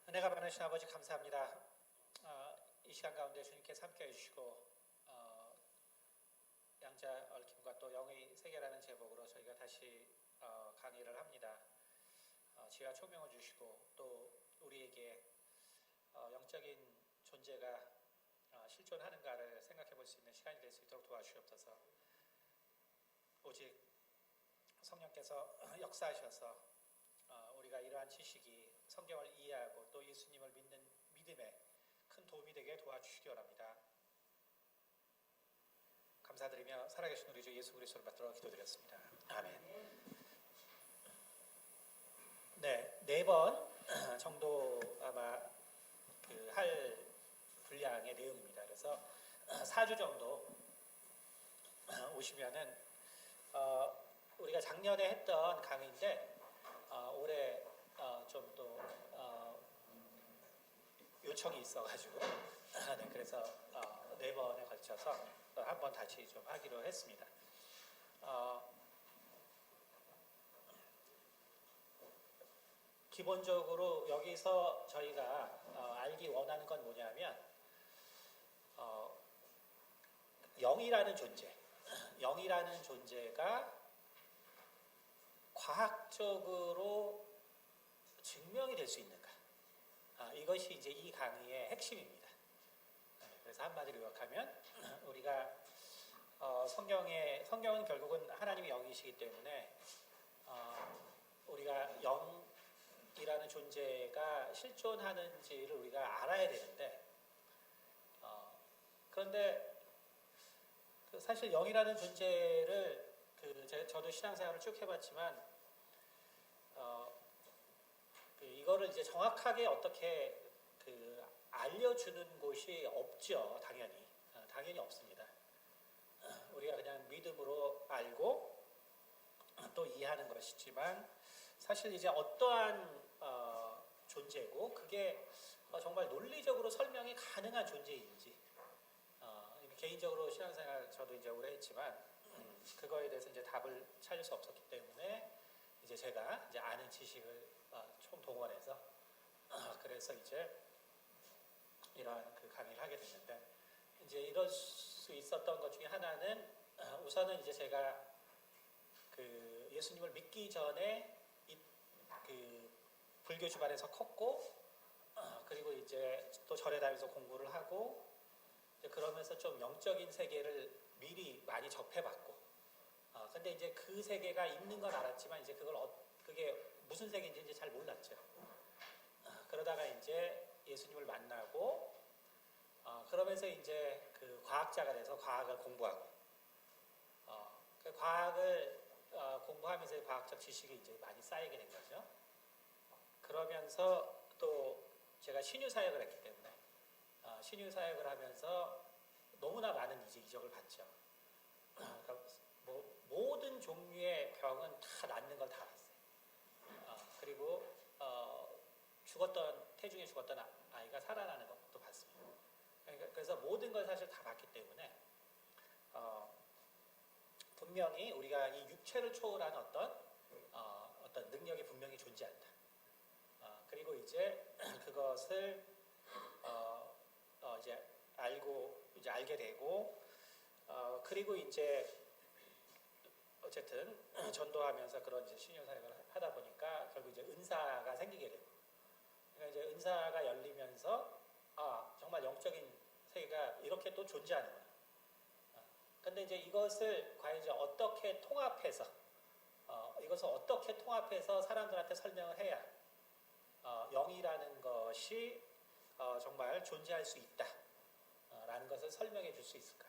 은혜가 많으신 아버지 감사합니다. 이 시간 가운데 주님께서 함께 해주시고 양자 얽힘과 또 영의 세계라는 제목으로 저희가 다시 강의를 합니다. 지혜와 총명을 주시고 또 우리에게 영적인 존재가 실존하는가를 생각해 볼 수 있는 시간이 될 수 있도록 도와주시옵소서. 오직 성령께서 역사하셔서 우리가 이러한 지식이 성경을 이해하고 또 예수님을 믿는 믿음에 큰 도움이 되게 도와주시기 바랍니다. 감사드리며 살아계신 우리 주 예수 그리스도를 받들어 기도드렸습니다. 아멘. 네, 4번 정도 아마 할 분량의 내용입니다. 그래서 4주 정도 오시면은 우리가 작년에 했던 강의인데 올해 좀 또 요청이 있어가지고 네, 그래서 4번에 걸쳐서 한번 다시 좀 하기로 했습니다. 기본적으로 여기서 저희가 알기 원하는 건 뭐냐면 영이라는 존재, 영이라는 존재가 과학적으로 증명이 될 수 있는가? 이것이 이제 이 강의의 핵심입니다. 그래서 한마디로 요약하면 우리가 성경은 결국은 하나님의 영이시기 때문에 우리가 영이라는 존재가 실존하는지를 우리가 알아야 되는데 그런데 사실 영이라는 존재를 저도 신앙생활을 쭉 해봤지만 이거를 이제 정확하게 어떻게 알려주는 곳이 없죠. 당연히 없습니다. 우리가 그냥 믿음으로 알고 또 이해하는 것이지만 사실 이제 어떠한 존재고 그게 정말 논리적으로 설명이 가능한 존재인지 개인적으로 신앙생활 저도 이제 오래 했지만 그거에 대해서 이제 답을 찾을 수 없었기 때문에 이제 제가 이제 아는 지식을 총동원해서 그래서 이제 이러한 강의를 하게 됐는데 이제 이럴 수 있었던 것 중에 하나는 우선은 이제 제가 예수님을 믿기 전에 불교 집안에서 컸고 그리고 이제 또 절에 다니면서 공부를 하고 그러면서 좀 영적인 세계를 미리 많이 접해봤고 근데 이제 그 세계가 있는 건 알았지만 이제 그게 무슨 세계인지 이제 잘 몰랐죠. 그러다가 이제 예수님을 만나고 그러면서 이제 과학자가 돼서 과학을 공부하고 과학을 공부하면서 과학적 지식이 이제 많이 쌓이게 된 거죠. 그러면서 또 제가 신유 사역을 했기 때문에 신유 사역을 하면서 너무나 많은 이적을 봤죠. 그러니까 모든 종류의 병은 다 낫는 걸 다 알았어요. 그리고 태중에 죽었던 아이가 살아나는 것도 봤습니다. 그래서 모든 걸 사실 다 봤기 때문에 분명히 우리가 이 육체를 초월한 어떤 능력이 분명히 존재한다. 그리고 이제 그것을 이제 알게 되고 그리고 이제 어쨌든 전도하면서 그런 이제 신유 사역을 하다 보니까 결국 이제 은사가 생기게 되고 그러니까 이제 은사가 열리면서 정말 영적인 세계가 이렇게 또 존재하는구나. 근데 이제 이것을 과연 이제 어떻게 통합해서 사람들한테 설명을 해야 영이라는 것이 정말 존재할 수 있다라는 것을 설명해 줄 수 있을까?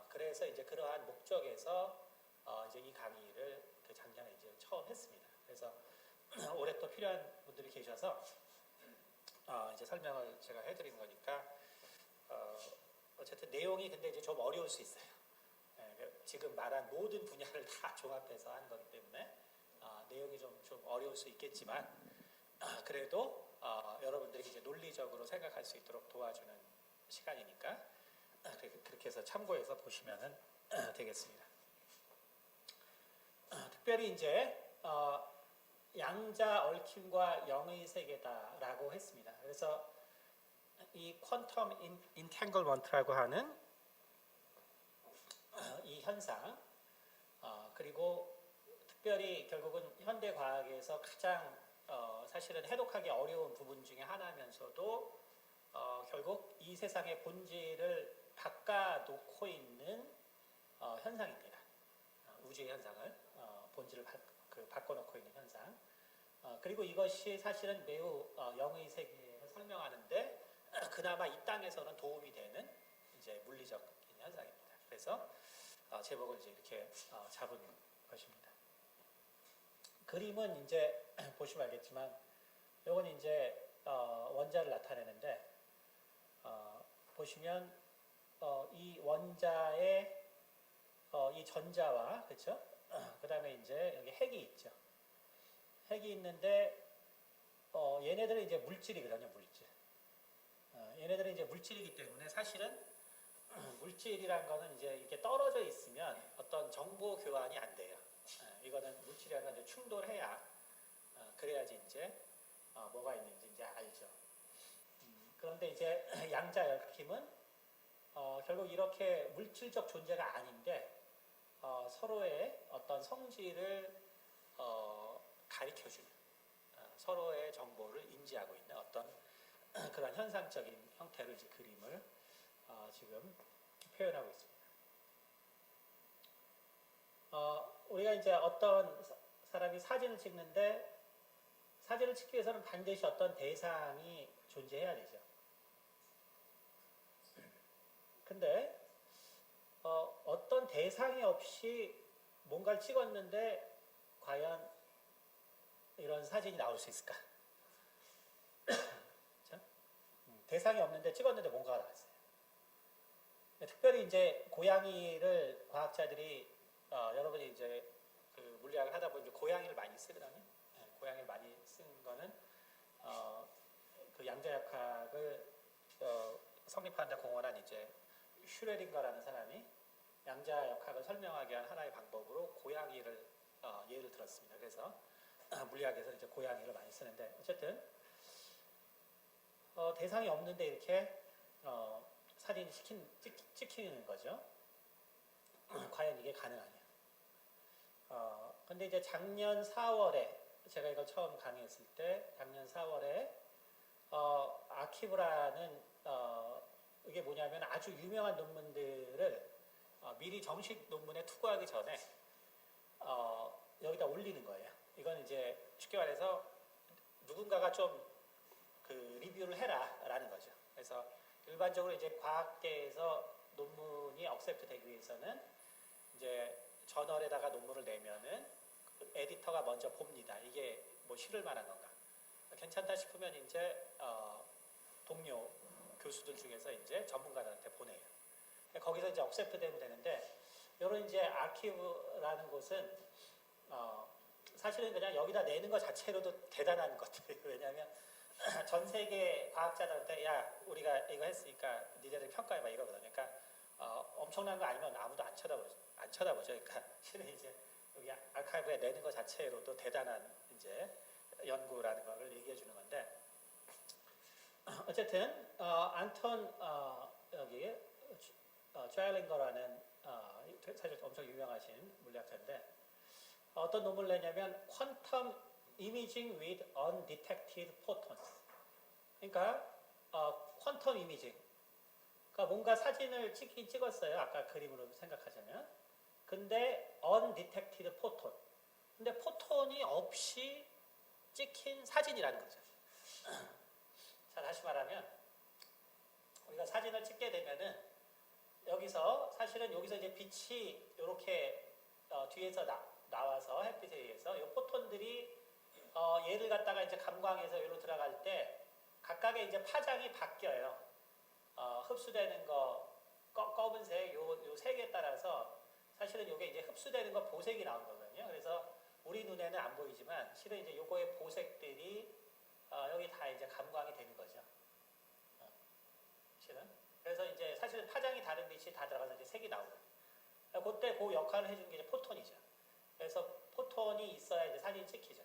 그래서 이제 그러한 목적에서 이제 이 강의를 작년에 이제 처음 했습니다. 그래서 올해 또 필요한 분들이 계셔서 이제 설명을 제가 해드리는 거니까 어쨌든 내용이 근데 이제 좀 어려울 수 있어요. 지금 말한 모든 분야를 다 종합해서 한 거기 때문에 내용이 좀 어려울 수 있겠지만 그래도 여러분들이 이제 논리적으로 생각할 수 있도록 도와주는 시간이니까 그렇게 해서 참고해서 보시면 되겠습니다. 특별히 이제 양자 얽힘과 영의 세계다라고 했습니다. 그래서 이 퀀텀 인탱글먼트라고 하는 이 현상, 그리고 특별히 결국은 현대 과학에서 가장 사실은 해독하기 어려운 부분 중에 하나면서도 결국 이 세상의 본질을 바꿔놓고 있는 현상입니다. 우주의 현상을 본질을 바꿔놓고 있는 현상. 그리고 이것이 사실은 매우 영의 세계를 설명하는데 그나마 이 땅에서는 도움이 되는 이제 물리적인 현상입니다. 그래서 제목을 이제 이렇게 잡은 것입니다. 그림은 이제 보시면 알겠지만 이건 이제 원자를 나타내는데 보시면 이 원자의 이 전자와 그렇죠? 그다음에 이제 여기 핵이 있죠. 핵이 있는데 얘네들은 이제 물질이거든요, 물질. 얘네들은 이제 물질이기 때문에 사실은 물질이란 거는 이제 이렇게 떨어져 있으면 어떤 정보 교환이 안 돼요. 이거는 물질이라는 건 이제 충돌해야 그래야지 이제 뭐가 있는지 이제 알죠. 그런데 이제 양자 얽힘은 결국 이렇게 물질적 존재가 아닌데 서로의 어떤 성질을 가리켜주는 서로의 정보를 인지하고 있는 어떤 그런 현상적인 형태로 이제 그림을 지금 표현하고 있습니다. 우리가 이제 어떤 사람이 사진을 찍는데 사진을 찍기 위해서는 반드시 어떤 대상이 존재해야 되죠. 근데 어떤 대상이 없이 뭔가를 찍었는데 과연 이런 사진이 나올 수 있을까? 대상이 없는데 찍었는데 뭔가가 나왔어요. 특별히 이제 고양이를 과학자들이 여러분이 이제 그 물리학을 하다 보면 고양이를 많이 쓰거든요. 고양이를 많이 쓴 거는 그 양자역학을 성립하는데 공헌한 이제 슈레딩거라는 사람이 양자역학을 설명하기 위한 하나의 방법으로 고양이를 예를 들었습니다. 그래서 물리학에서 이제 고양이를 많이 쓰는데 어쨌든 대상이 없는데 이렇게 사진이 찍히는 거죠. 과연 이게 가능하냐? 근데 이제 작년 4월에 제가 이걸 처음 강의했을 때 작년 4월에 아키브라는 이게 뭐냐면 아주 유명한 논문들을 미리 정식 논문에 투고하기 전에 여기다 올리는 거예요. 이건 이제 쉽게 말해서 누군가가 좀 그 리뷰를 해라라는 거죠. 그래서 일반적으로 이제 과학계에서 논문이 억셉트 되기 위해서는 이제 저널에다가 논문을 내면은 그 에디터가 먼저 봅니다. 이게 뭐 실을 만한 건가? 괜찮다 싶으면 이제 동료 교수들 중에서 이제 전문가들한테 보내요. 거기서 이제 억셉트 되면 되는데 이런 이제 아키브라는 곳은 사실은 그냥 여기다 내는 것 자체로도 대단한 것들이에요. 왜냐하면 전 세계 과학자들한테 야 우리가 이거 했으니까 니네들 평가해봐 이러거든요. 그러니까 엄청난 거 아니면 아무도 안 쳐다보죠. 그러니까 실은 이제 여기 아카이브에 내는 것 자체로도 대단한 이제 연구라는 걸 얘기해 주는 건데 어쨌든 안톤 여기 촤일링거라는 사실 엄청 유명하신 물리학자인데 어떤 논문을 내냐면 퀀텀 Imaging with Undetected Photons. 그러니까 퀀텀 이미징. 그러니까 뭔가 사진을 찍었어요. 아까 그림으로 생각하자면. 근데 Undetected Photon. 근데 포톤이 없이 찍힌 사진이라는 거죠. 자, 다시 말하면 우리가 사진을 찍게 되면은 여기서 사실은 여기서 이제 빛이 이렇게 뒤에서 나와서 햇빛에 의해서 이 포톤들이 얘를 갖다가 이제 감광해서 여기로 들어갈 때 각각의 이제 파장이 바뀌어요. 흡수되는 거 검은색 요 색에 따라서 사실은 요게 이제 흡수되는 거 보색이 나오는 거거든요. 그래서 우리 눈에는 안 보이지만 실은 이제 요거의 보색들이 여기 다 이제 감광이 되는 거죠. 실은. 그래서 이제 사실은 파장이 다른 빛이 다 들어가서 이제 색이 나오거든요. 그때 그 역할을 해주는 게 이제 포톤이죠. 그래서 포톤이 있어야 이제 사진이 찍히죠.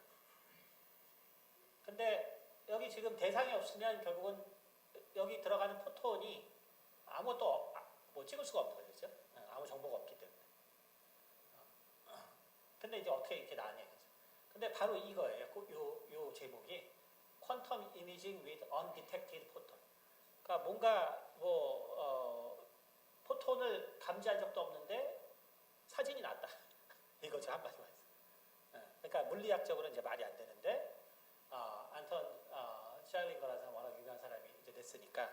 근데 여기 지금 대상이 없으면 결국은 여기 들어가는 포톤이 아무것도 뭐 찍을 수가 없는 거죠. 그렇죠? 아무 정보가 없기 때문에. 근데 이제 어떻게 이렇게 나뉘어요. 근데 바로 이거예요. 요 제목이 Quantum Imaging with Undetected Photon. 그러니까 뭔가 포톤을 감지한 적도 없는데 사진이 났다. 이거죠, 한마디로 해서. 그러니까 물리학적으로는 이제 말이 안 되는데 안톤 샤일링거라는 워낙 유명한 사람이 이제 냈으니까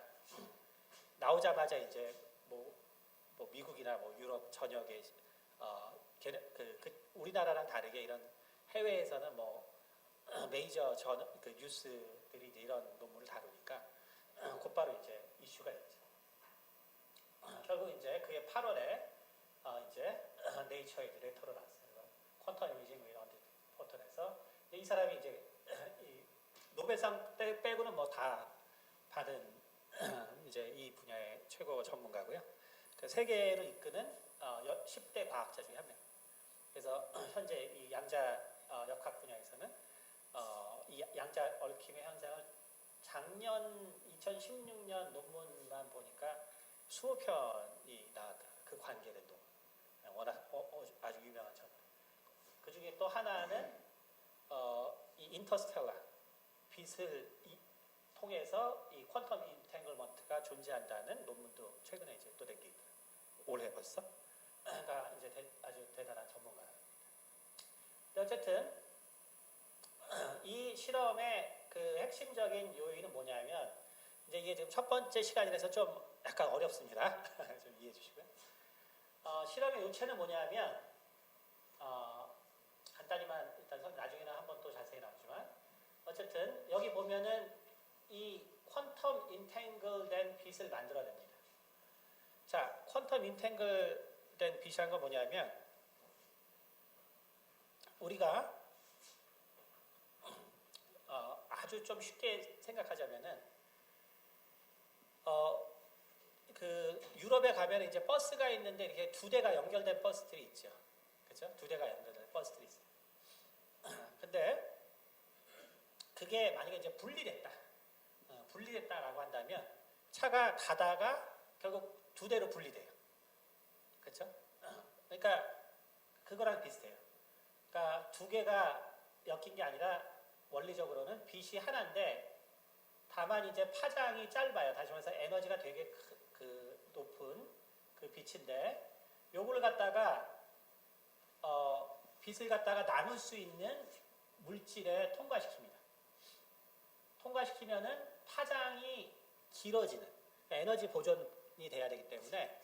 나오자마자 이제 뭐 미국이나 뭐 유럽 전역에 우리나라랑 다르게 이런 해외에서는 뭐 메이저 그 뉴스들이 이제 이런 논문을 다루니까 곧바로 이제 이슈가 됐죠. 결국 이제 그게 8월에 이제 네이처에 레터를 났어요. 퀀텀 이미징 위원드 포털에서 이 사람이 이제 이 노벨상 빼고는 뭐 다 받은 이제 이 분야의 최고 전문가고요. 그 세계를 이끄는 10대 과학자 중에 한 명. 그래서 현재 이 양자 역학 분야에서는 이 양자 얽힘의 현상을 작년 2016년 논문만 보니까 20편이 나왔다. 그 관계된 논문. 워낙 아주 유명한 저널. 그 중에 또 하나는 이 인터스텔라 빛을 통해서 이 퀀텀 인탱글먼트가 존재한다는 논문도 최근에 이제 또 낸 게 있다. 올해 벌써. 그러니까 이제 아주 대단한 전문가입니다. 어쨌든 이 실험의 그 핵심적인 요인은 뭐냐면 이제 이게 지금 첫 번째 시간이라서 좀 약간 어렵습니다. 좀 이해해 주시고요. 실험의 요체는 뭐냐면 간단히만 일단 나중에는 한번 또 자세히 나오지만 어쨌든 여기 보면은 이 퀀텀 인탱글된 빛을 만들어냅니다. 자, 퀀텀 인탱글된 빛이란 건 뭐냐면 우리가 아주 좀 쉽게 생각하자면은 그 유럽에 가면 이제 버스가 있는데 이렇게 두 대가 연결된 버스들이 있죠. 그렇죠? 두 대가 연결된 버스들이 있어요. 근데 그게 만약에 이제 분리됐다라고 한다면 차가 가다가 결국 두 대로 분리돼요. 그렇죠? 그러니까 그거랑 비슷해요. 그러니까 두 개가 엮인 게 아니라 원리적으로는 빛이 하나인데 다만 이제 파장이 짧아요. 다시 말해서 에너지가 되게 높은 그 빛인데 요걸 갖다가 빛을 갖다가 나눌 수 있는 물질에 통과시킵니다. 통과시키면은 파장이 길어지는 그러니까 에너지 보존이 돼야 되기 때문에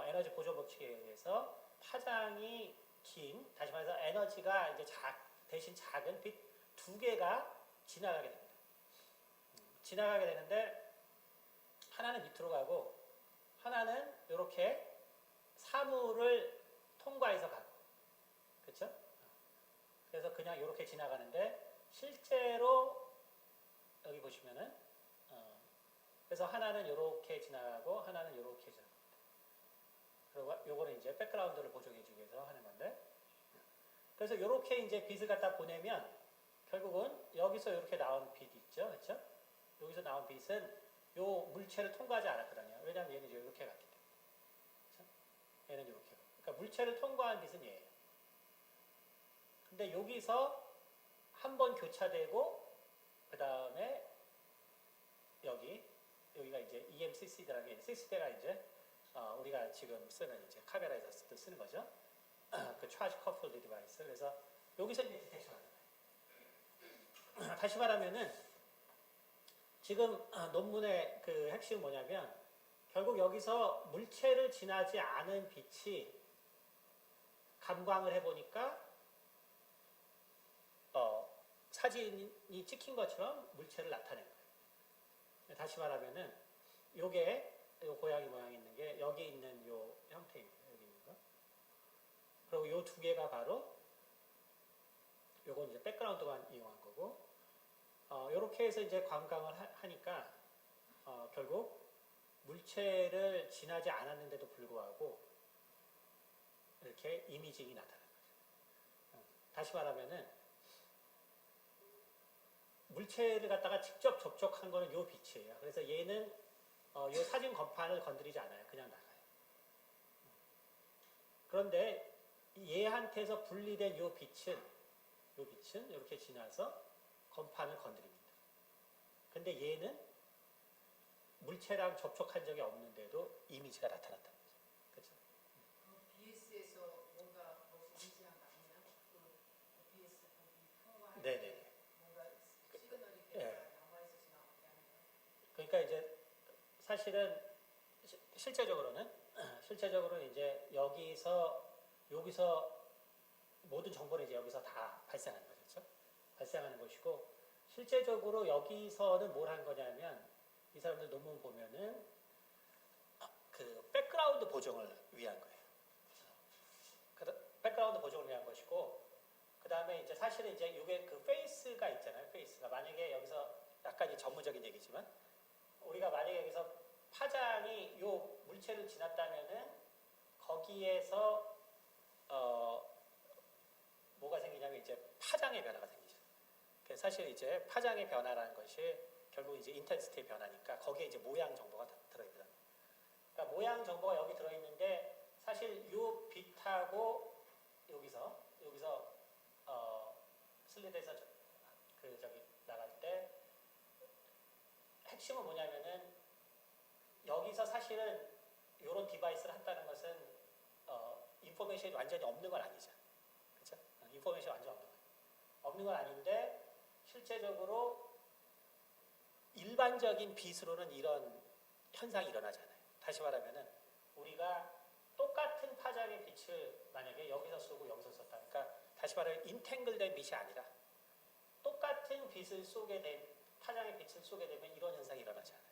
에너지 보존 법칙에 의해서 파장이 긴 다시 말해서 에너지가 이제 대신 작은 빛 두 개가 지나가게 됩니다. 지나가게 되는데 하나는 밑으로 가고 하나는 이렇게 사물을 통과해서 가고 그렇죠? 그래서 그냥 이렇게 지나가는데 실제로 여기 보시면은 그래서 하나는 이렇게 지나가고 하나는 이렇게 지나갑니다. 그리고 요거는 이제 백그라운드를 보정해주기 위해서 하는 건데 그래서 이렇게 이제 빛을 갖다 보내면 결국은 여기서 이렇게 나온 빛이 있죠, 그렇죠? 여기서 나온 빛은 요 물체를 통과하지 않았거든요. 왜냐하면 얘는 이제 이렇게 갔기 때문에. 그렇죠? 얘는 이렇게. 그러니까 물체를 통과한 빛은 얘예요. 근데 여기서 한 번 교차되고 그 다음에 여기가 이제 EMCC라는 게 CC대가 이제 우리가 지금 쓰는 이제 카메라에서 쓰는 거죠. 그 차지 커플드 디바이스. 그래서 여기서 이제 디텍션하는 거예요. 다시 말하면은 지금 논문의 그 핵심은 뭐냐면 결국 여기서 물체를 지나지 않은 빛이 감광을 해보니까 사진이 찍힌 것처럼 물체를 나타낸 거예요. 다시 말하면은 요게 요 고양이 모양이 있는 게 여기 있는 요 형태입니다. 여기 있는 거. 그리고 요 두 개가 바로 요건 이제 백그라운드만 이용한 거고 요렇게 해서 이제 감광을 하니까 결국 물체를 지나지 않았는데도 불구하고 이렇게 이미징이 나타나는 거죠. 다시 말하면은 물체를 갖다가 직접 접촉한 거는 요 빛이에요. 그래서 얘는 요 사진 건판을 건드리지 않아요. 그냥 나가요. 그런데 얘한테서 분리된 요 빛은 이렇게 지나서 건판을 건드립니다. 근데 얘는 물체랑 접촉한 적이 없는데도 이미지가 나타났다는 거죠. 그렇죠? BS에서 뭔가 인지한 거 아니에요? 그 BS 보기 통과할 네네. 때 뭔가 시그널이 예. 양화에서 지나가게 하는 거예요? 그러니까 이제 사실은 실제적으로는 이제 여기서 모든 정보를 이제 여기서 다 발생하는 거죠. 그렇죠? 발생하는 것이고 실제적으로 여기서는 뭘 한 거냐면 이 사람들 논문 보면은 그 백그라운드 보정을 위한 거예요. 백그라운드 보정을 위한 것이고 그 다음에 이제 사실은 이제 이게 그 페이스가 있잖아요. 페이스가 만약에 여기서 약간 이 전문적인 얘기지만 우리가 만약에 여기서 파장이 요 물체를 지났다면은 거기에서 뭐가 생기냐면 이제 파장의 변화가 생기죠. 그래서 사실 이제 파장의 변화라는 것이 결국 이제 인텐시티의 변화니까 거기에 이제 모양 정보가 들어있거든요. 그러니까 모양 정보가 여기 들어있는데 사실 요 빛하고 여기서 슬리드에서 저기 나갈 때 핵심은 뭐냐면은 여기서 사실은 이런 디바이스를 한다는 것은 인포메이션이 완전히 없는 건 아니죠. 그렇죠? 인포메이션이 완전히 없는 건 아닌데 실제적으로 일반적인 빛으로는 이런 현상이 일어나잖아요. 다시 말하면은 우리가 똑같은 파장의 빛을 만약에 여기서 쏘고 여기서 쐈다. 그러니까 다시 말하면 인탱글된 빛이 아니라 똑같은 빛을 쏘게 된 파장의 빛을 쏘게 되면 이런 현상이 일어나지 않아요.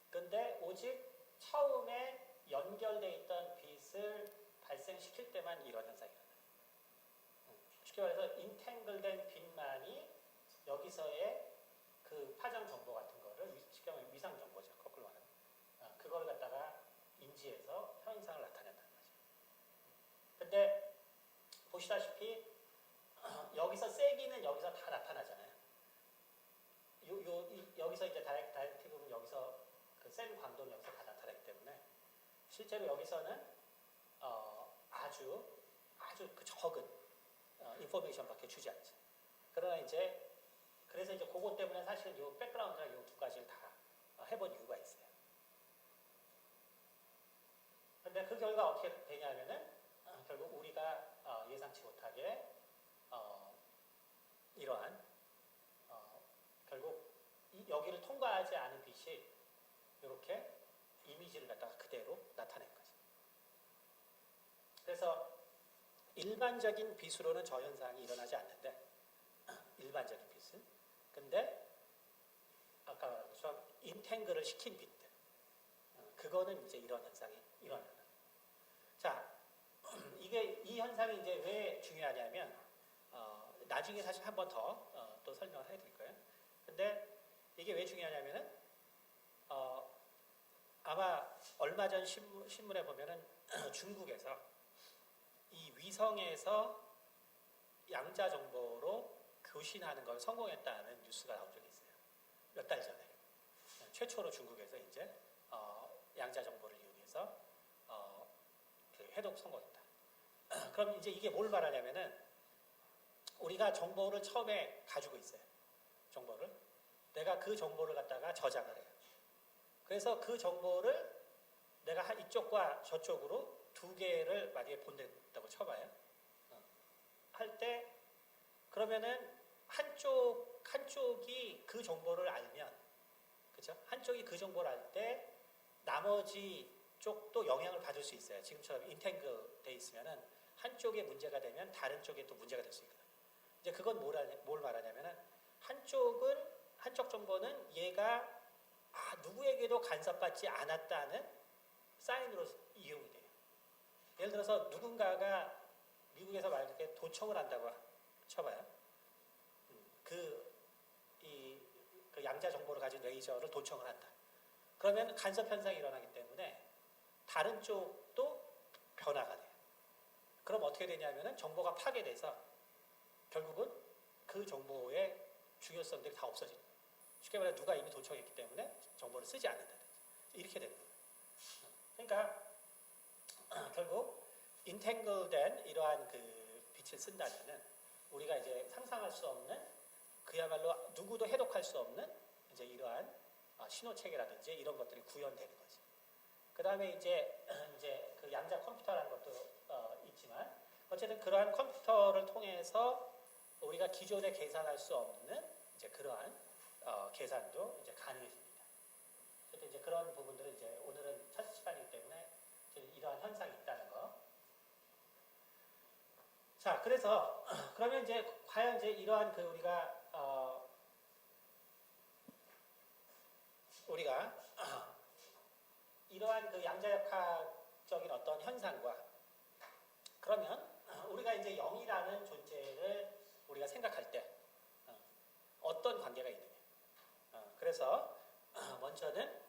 근데 오직 처음에 연결되어 있던 빛을 발생시킬 때만 이런 현상이 일어나요. 쉽게 말해서 인탱글된 빛만이 여기서의 그 파장 정보 같은 거를 쉽게 말하면 위상 정보죠. 거꾸로 말하면. 그걸 갖다가 인지해서 현상을 나타낸다는 거죠. 근데 보시다시피 여기서 세기는 여기서 다 나타나잖아요. 여기서 이제 다이렉티브는 여기서 그 셀 광도는 여기서 다 나타나기 때문에 실제로 여기서는 아주 그 적은 인포메이션밖에 주지 않죠. 그러나 이제 그래서 이제 그것 때문에 사실 이 백그라운드랑 이 두 가지를 다 해본 이유가 있어요. 근데 그 결과 어떻게 되냐면은 결국 우리가 예상치 못하게 이러한 결국 여기를 통과하지 않은 빛이 이렇게 이미지를 갖다가 그대로 나타낸 거죠. 그래서 일반적인 빛으로는 저 현상이 일어나지 않는데 일반적인 빛은 근데 아까 말한 것처럼 인탱글을 시킨 빛들 그거는 이제 이런 현상이 일어나는 거예요. 자, 이 현상이 이제 왜 중요하냐면 나중에 사실 한 번 더 또 설명을 해드릴 거예요. 근데 이게 왜 중요하냐면은 아마 얼마 전 신문에 보면은 중국에서 이 위성에서 양자 정보로 교신하는 걸 성공했다는 뉴스가 나온 적이 있어요. 몇 달 전에 최초로 중국에서 이제 양자 정보를 이용해서 그 해독 성공했다. 그럼 이제 이게 뭘 말하냐면은 우리가 정보를 처음에 가지고 있어요. 정보를 내가 그 정보를 갖다가 저장을 해요. 그래서 그 정보를 내가 이쪽과 저쪽으로 두 개를 만약에 보낸다고 쳐봐요. 할 때 그러면은 한쪽이 그 정보를 알면, 그죠? 한쪽이 그 정보를 알 때 나머지 쪽도 영향을 받을 수 있어요. 지금처럼 인탱글 돼 있으면은 한쪽에 문제가 되면 다른 쪽에 또 문제가 될 수 있거든요. 이제 그건 뭘 말하냐면은 한쪽 정보는 얘가 누구에게도 간섭받지 않았다는 사인으로 이용이 돼요. 예를 들어서 누군가가 미국에서 만약에 도청을 한다고 쳐봐요. 그 양자 정보를 가진 레이저를 도청을 한다. 그러면 간섭 현상이 일어나기 때문에 다른 쪽도 변화가 돼요. 그럼 어떻게 되냐면은 정보가 파괴돼서 결국은 그 정보의 중요성들이 다 없어지는 거예요. 쉽게 말해 누가 이미 도청했기 때문에 정보를 쓰지 않는다든지 이렇게 되는 거예요. 그러니까 결국 인탱글된 이러한 그 빛을 쓴다면은 우리가 이제 상상할 수 없는 그야말로 누구도 해독할 수 없는 이제 이러한 신호 체계라든지 이런 것들이 구현되는 거죠. 그 다음에 이제 그 양자 컴퓨터라는 것도 있지만 어쨌든 그러한 컴퓨터를 통해서 우리가 기존에 계산할 수 없는 이제 그러한 계산도 이제 가능해집니다. 어쨌든 이제 그런 부분들은 이제 오늘은 첫 시간이기 때문에 이러한 현상이 있다는 거. 자, 그래서 그러면 이제 과연 이제 이러한 그 우리가 이러한 그 양자역학적인 어떤 현상과 그러면 우리가 이제 영이라는 존재를 우리가 생각할 때 어떤 관계가 있느냐. 그래서 먼저는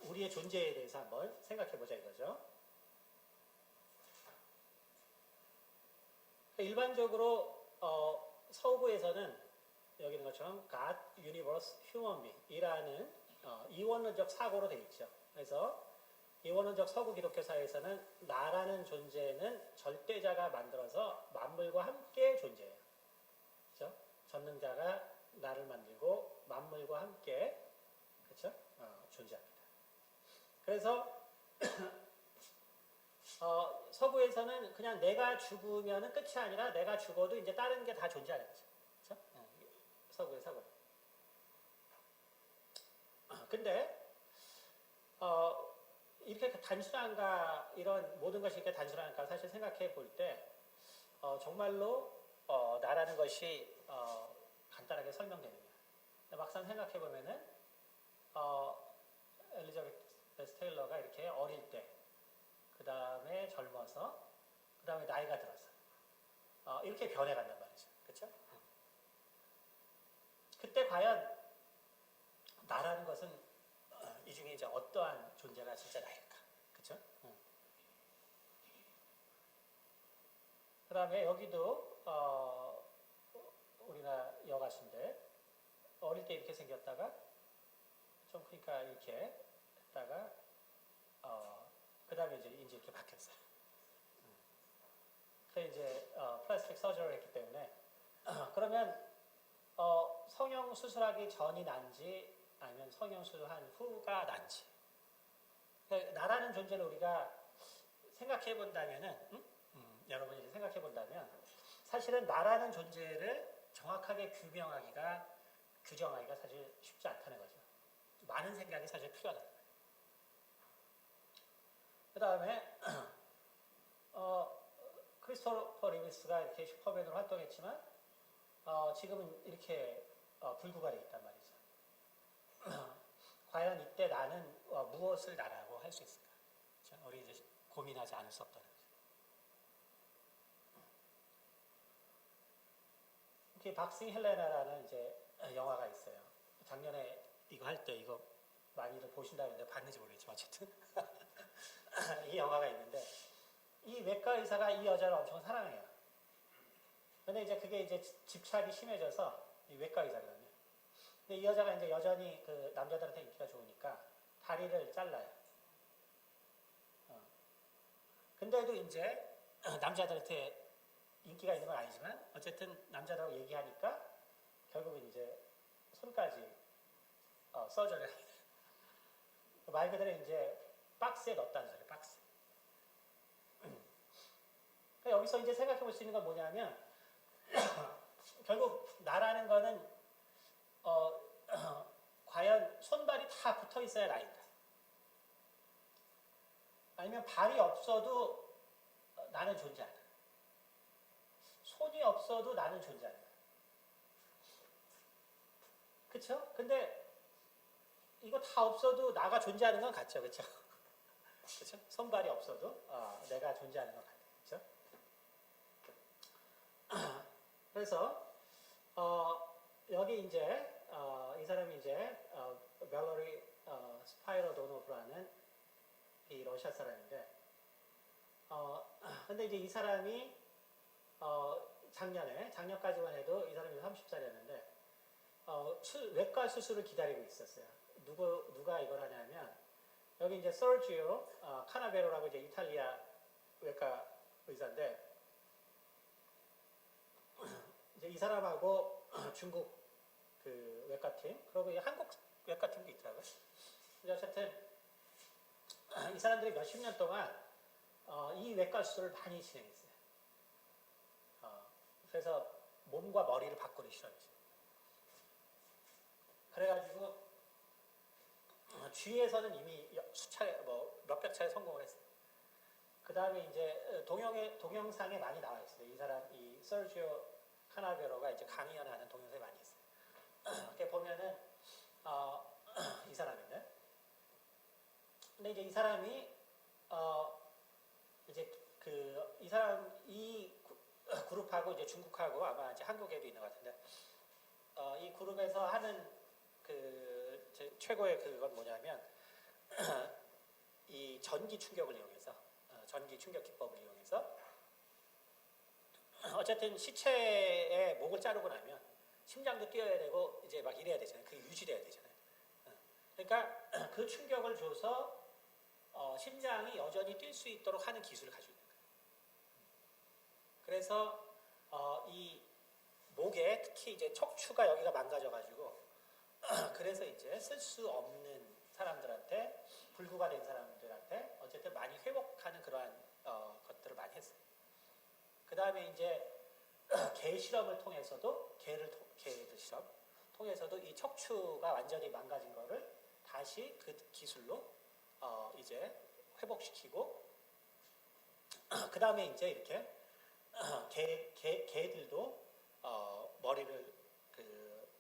우리의 존재에 대해서 한번 생각해 보자 이거죠. 일반적으로 서구에서는 여기 있는 것처럼 God, Universe, Human Being 이라는 이원론적 사고로 되어 있죠. 그래서 이원론적 서구 기독교사에서는 나라는 존재는 절대자가 만들어서 만물과 함께 존재해요. 그렇죠? 전능자가 나를 만들고 만물과 함께 그렇죠? 존재합니다. 그래서 서구에서는 그냥 내가 죽으면은 끝이 아니라 내가 죽어도 이제 다른 게 다 존재하는 거죠. 그렇죠? 서구의 사고. 근데 이렇게 단순한가 이런 모든 것이 이렇게 단순한가 사실 생각해 볼 때 정말로 나라는 것이 간단하게 설명되느냐. 막상 생각해 보면은 엘리자베스 테일러가 이렇게 어릴 때, 그 다음에 젊어서, 그 다음에 나이가 들어서 이렇게 변해간단 말이죠. 그렇죠? 그때 과연 나라는 것은 이 중에 이제 어떠한 존재가 진짜 나일까? 그렇죠? 그 다음에 여기도 우리가 여가수인데 어릴 때 이렇게 생겼다가 좀 크니까 이렇게 했다가 그 다음에 이제 이렇게 바뀌었어요. 그래서 이제 플라스틱 서저리를 했기 때문에 그러면 성형 수술하기 전이 난지 아니면 성형 수술한 후가 난지. 그러니까 나라는 존재를 우리가 생각해 본다면은 여러분이 이제 생각해 본다면 사실은 나라는 존재를 정확하게 규정하기가 사실 쉽지 않다는 거죠. 많은 생각이 사실 필요하다. 그 다음에 크리스토퍼 리비스가 이렇게 슈퍼맨으로 활동했지만 지금은 이렇게 불구가 되어 있단 말이죠. 과연 이때 나는 무엇을 나라고 할 수 있을까? 우리 이제 고민하지 않을 수 없다는 거죠. 이렇게 박싱 헬레나라는 이제 영화가 있어요. 작년에 이거 할 때 이거 많이들 보신다는데 봤는지 모르겠지만 어쨌든 이 영화가 있는데 이 외과 의사가 이 여자를 엄청 사랑해요. 근데 이제 그게 이제 집착이 심해져서 이 외과 의사거든요. 근데 이 여자가 이제 여전히 그 남자들한테 인기가 좋으니까 다리를 잘라요. 근데도 이제 남자들한테 인기가 있는 건 아니지만 어쨌든 남자들하고 얘기하니까 결국은 이제 손까지 서저리를 합니다. 말 그대로 이제 박스에 넣었다는 소리예요. 박스. 그러니까 여기서 이제 생각해 볼 수 있는 건 뭐냐면 결국 나라는 거는 과연 손발이 다 붙어 있어야 나인가? 아니면 발이 없어도 나는 존재한다. 손이 없어도 나는 존재한다. 그쵸? 근데 이거 다 없어도 나가 존재하는 건 같죠. 그쵸? 그쵸? 손발이 없어도 내가 존재하는 건 같아요. 그쵸? 그래서 여기 이제 이 사람이 이제 밸러리 스파이러도노프라는 이 러시아 사람인데 근데 이제 이 사람이 작년까지만 해도 이 사람이 30살이었는데 외과 수술을 기다리고 있었어요. 누가 이걸 하냐면 여기 이제 서지오 카나베로라고 이제 이탈리아 외과 의사인데 이제 이 사람하고 중국 그 외과팀 그리고 이 한국 외과팀도 있더라고요. 근데 어쨌든 이 사람들이 몇십 년 동안 이 외과 수술을 많이 진행했어요. 그래서 몸과 머리를 바꾸는 실험이죠. 그래가지고 쥐에서는 이미 수차례 몇백 차례 성공을 했어요. 그 다음에 이제 동영상에 많이 나와 있어요. 이 서지오 카나베로가 이제 강의를 하는 동영상이 많이 있어요. 이렇게 보면은 이 사람인데, 근데 이제 이 사람이 이제 이 그룹하고 이제 중국하고 아마 이제 한국에도 있는 것 같은데 이 그룹에서 하는 최고의 그건 뭐냐면 이 전기 충격을 이용해서 전기 충격 기법을 이용해서 어쨌든 시체의 목을 자르고 나면 심장도 뛰어야 되고 이제 막 이래야 되잖아요. 그게 유지돼야 되잖아요. 그러니까 그 충격을 줘서 심장이 여전히 뛸 수 있도록 하는 기술을 가지고 있는 거예요. 그래서 이 목에 특히 이제 척추가 여기가 망가져가지고 그래서 이제 쓸 수 없는 사람들한테 불구가 된 사람들한테 어쨌든 많이 회복하는 그러한 것들을 많이 했어요. 그 다음에 이제 개 실험을 통해서도 개들 실험 통해서도 이 척추가 완전히 망가진 거를 다시 그 기술로 이제 회복시키고 그 다음에 이제 이렇게 개들도 머리를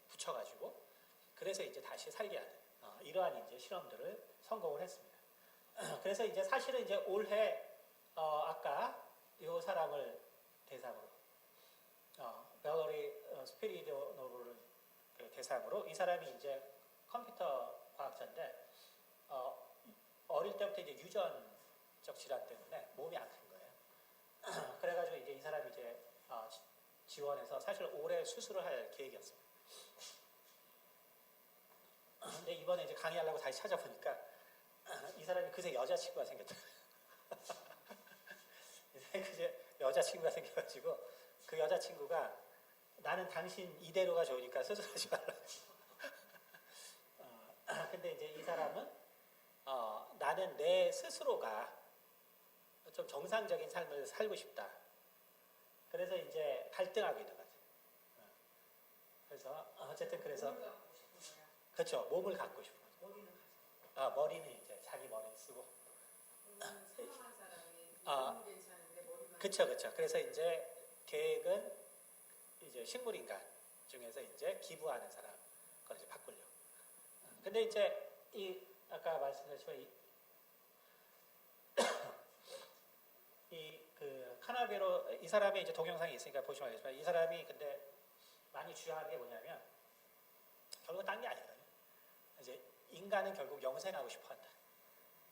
붙여가지고 그래서 이제 다시 살게 하는 이러한 이제 실험들을 성공을 했습니다. 그래서 이제 사실은 이제 올해 아까 이 사람을 대상으로 벨러리 스피리도노브를 대상으로 이 사람이 이제 컴퓨터 과학자인데 어릴 때부터 이제 유전적 질환 때문에 몸이 아픈 거예요. 그래가지고 이제 이 사람이 이제 지원해서 사실 올해 수술을 할 계획이었습니다. 근데 이번에 이제 강의하려고 다시 찾아보니까 이 사람이 그새 여자친구가 생겼더라고요. 그새 여자친구가 생겨가지고 그 여자친구가 나는 당신 이대로가 좋으니까 수술하지 말라고. 근데 이제 이 사람은 나는 내 스스로가 좀 정상적인 삶을 살고 싶다. 그래서 이제 갈등하고 있는 거죠. 그래서 어쨌든 그래서 몸을 갖고 싶은 거야. 그렇죠. 몸을 갖고 싶은 거죠. 머리는 가지고. 머리는 이제 자기 머리를 쓰고. 사망한 사람이 몸은 괜찮은데 머리만. 그렇죠. 그래서 이제 계획은 이제 식물인간 중에서 이제 기부하는 사람 그걸 이제 바꾸려고. 근데 이제 이 아까 말씀드렸지만 그 카나베로 이 사람의 이제 동영상이 있으니까 보시면 알겠지만 이 사람이 근데 많이 주장하는 게 뭐냐면 결국 딴 게 아니거든요. 이제 인간은 결국 영생하고 싶어한다.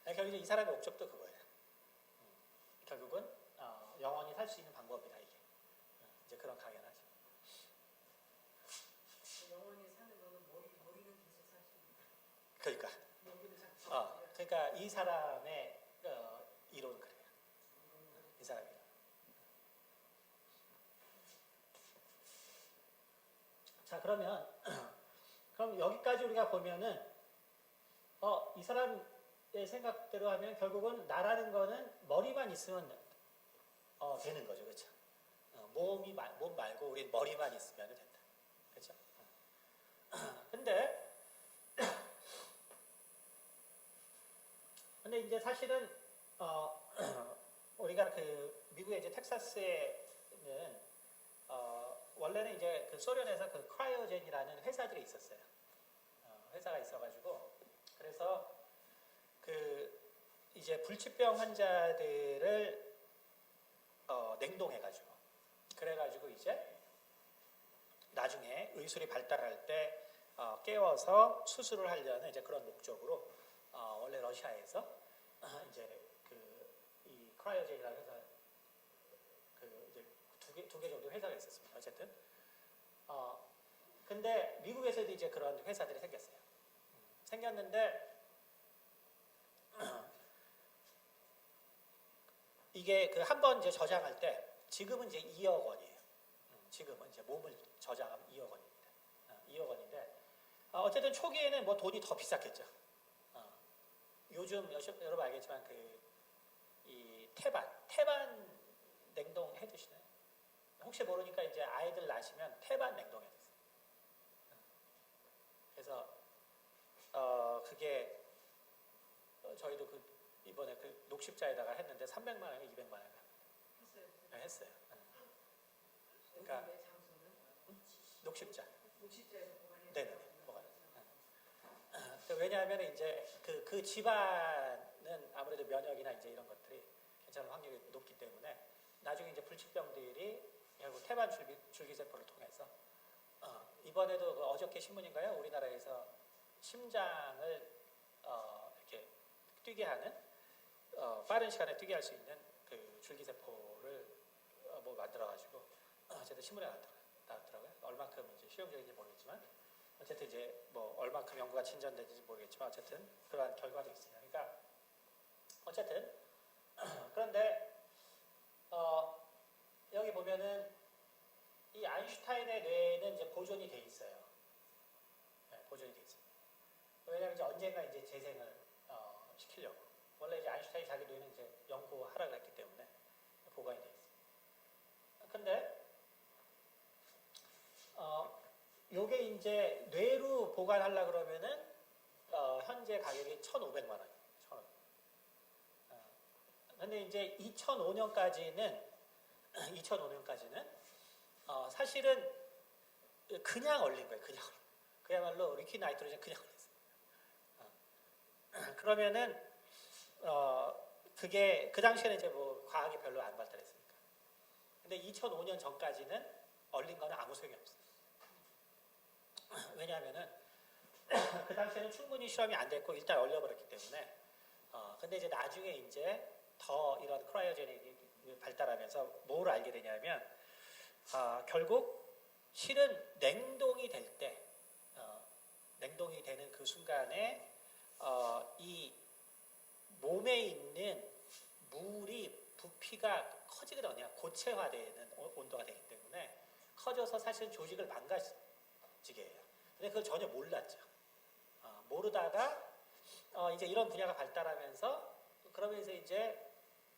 결국 이 사람의 목적도 그거예요. 결국은 영원히 살 수 있는 방법이다 이게. 이제 그런 강연하죠. 영원히 사는 거는 머리는 계속 살 수 있는. 그러니까. 여기는 자꾸. 그러니까 이 사람의 이론은 그래요. 이 사람이. 자 그러면 그럼 여기까지 우리가 보면은 이 사람의 생각대로 하면 결국은 나라는 거는 머리만 있으면 되는 거죠, 그렇죠? 몸 말고 우리 머리만 있으면 된다, 그렇죠? 근데 이제 사실은 우리가 그 미국의 이제 텍사스에는 원래는 이제 그 소련에서 그 크라이오젠이라는 회사들이 있었어요. 회사가 있어가지고 그래서 그 이제 불치병 환자들을 냉동해가지고 그래가지고 이제 나중에 의술이 발달할 때 깨워서 수술을 하려는 이제 그런 목적으로 원래 러시아에서 이제 이 크라이오젠이라는 회사 그 이제 두 두 개 정도 회사가 있었습니다. 어쨌든 근데 미국에서도 이제 그런 회사들이 생겼어요. 생겼는데 이게 그 한 번 이제 저장할 때 지금은 이제 2억 원이에요. 지금은 이제 몸을 저장하면 2억 원입니다. 2억 원인데 어쨌든 초기에는 뭐 돈이 더 비쌌겠죠. 요즘 여러분 알겠지만 이 태반 냉동 해 드시나요? 혹시 모르니까 이제 아이들 낳으시면 태반 냉동해 드세요. 그래서 그게 저희도 이번에 녹십자에다가 했는데 300만 원에 200만 원 했어요. 그러니까 녹십자. 녹십자에서 보관해. 네네네. 왜냐하면 이제 그 집안은 아무래도 면역이나 이제 이런 것들이 괜찮은 확률이 높기 때문에 나중에 이제 불치병들이 결국 태반 줄기세포를 통해서 이번에도 어저께 신문인가요? 우리나라에서 심장을 이렇게 뛰게 하는 빠른 시간에 뛰게 할 수 있는 그 줄기세포를 뭐 만들어가지고 어쨌든 신문에 나왔더라고요. 얼마큼 이제 실용적인지 모르겠지만 어쨌든 이제 뭐 얼마큼 연구가 진전된지 모르겠지만 어쨌든 그러한 결과도 있어요. 그러니까 어쨌든 그런데 여기 보면은 이 아인슈타인의 뇌는 이제 보존이 돼 있어요. 네, 보존이 돼 있어요. 왜냐하면 이제 언젠가 이제 재생을 시키려고. 원래 이제 아인슈타인이 자기 뇌는 이제 연구하라고 했기 때문에 보관이 돼 있어요. 근데 요게 이제 뇌로 보관하려 그러면은 현재 가격이 1,500만 원이에요. 1,500. 근데 이제 2005년까지는 사실은 그냥 얼린 거예요. 그냥. 그야말로 리퀴드 나이트로젠 그냥 얼렸어요. 그러면은 그게 그 당시에는 이제 뭐 과학이 별로 안 발달했으니까. 근데 2005년 전까지는 얼린 거는 아무 소용이 없어요. 왜냐하면은 그 당시에는 충분히 실험이 안 됐고 일단 얼려버렸기 때문에. 근데 이제 나중에 이제 더 이런 크라이오제닉이 발달하면서 뭘 알게 되냐면 결국 실은 냉동이 될 때, 냉동이 되는 그 순간에 이 몸에 있는 물이 부피가 커지거든요. 고체화되는 온도가 되기 때문에 커져서 사실 조직을 망가지게 해요. 근데 그걸 전혀 몰랐죠. 모르다가 이제 이런 분야가 발달하면서 그러면서 이제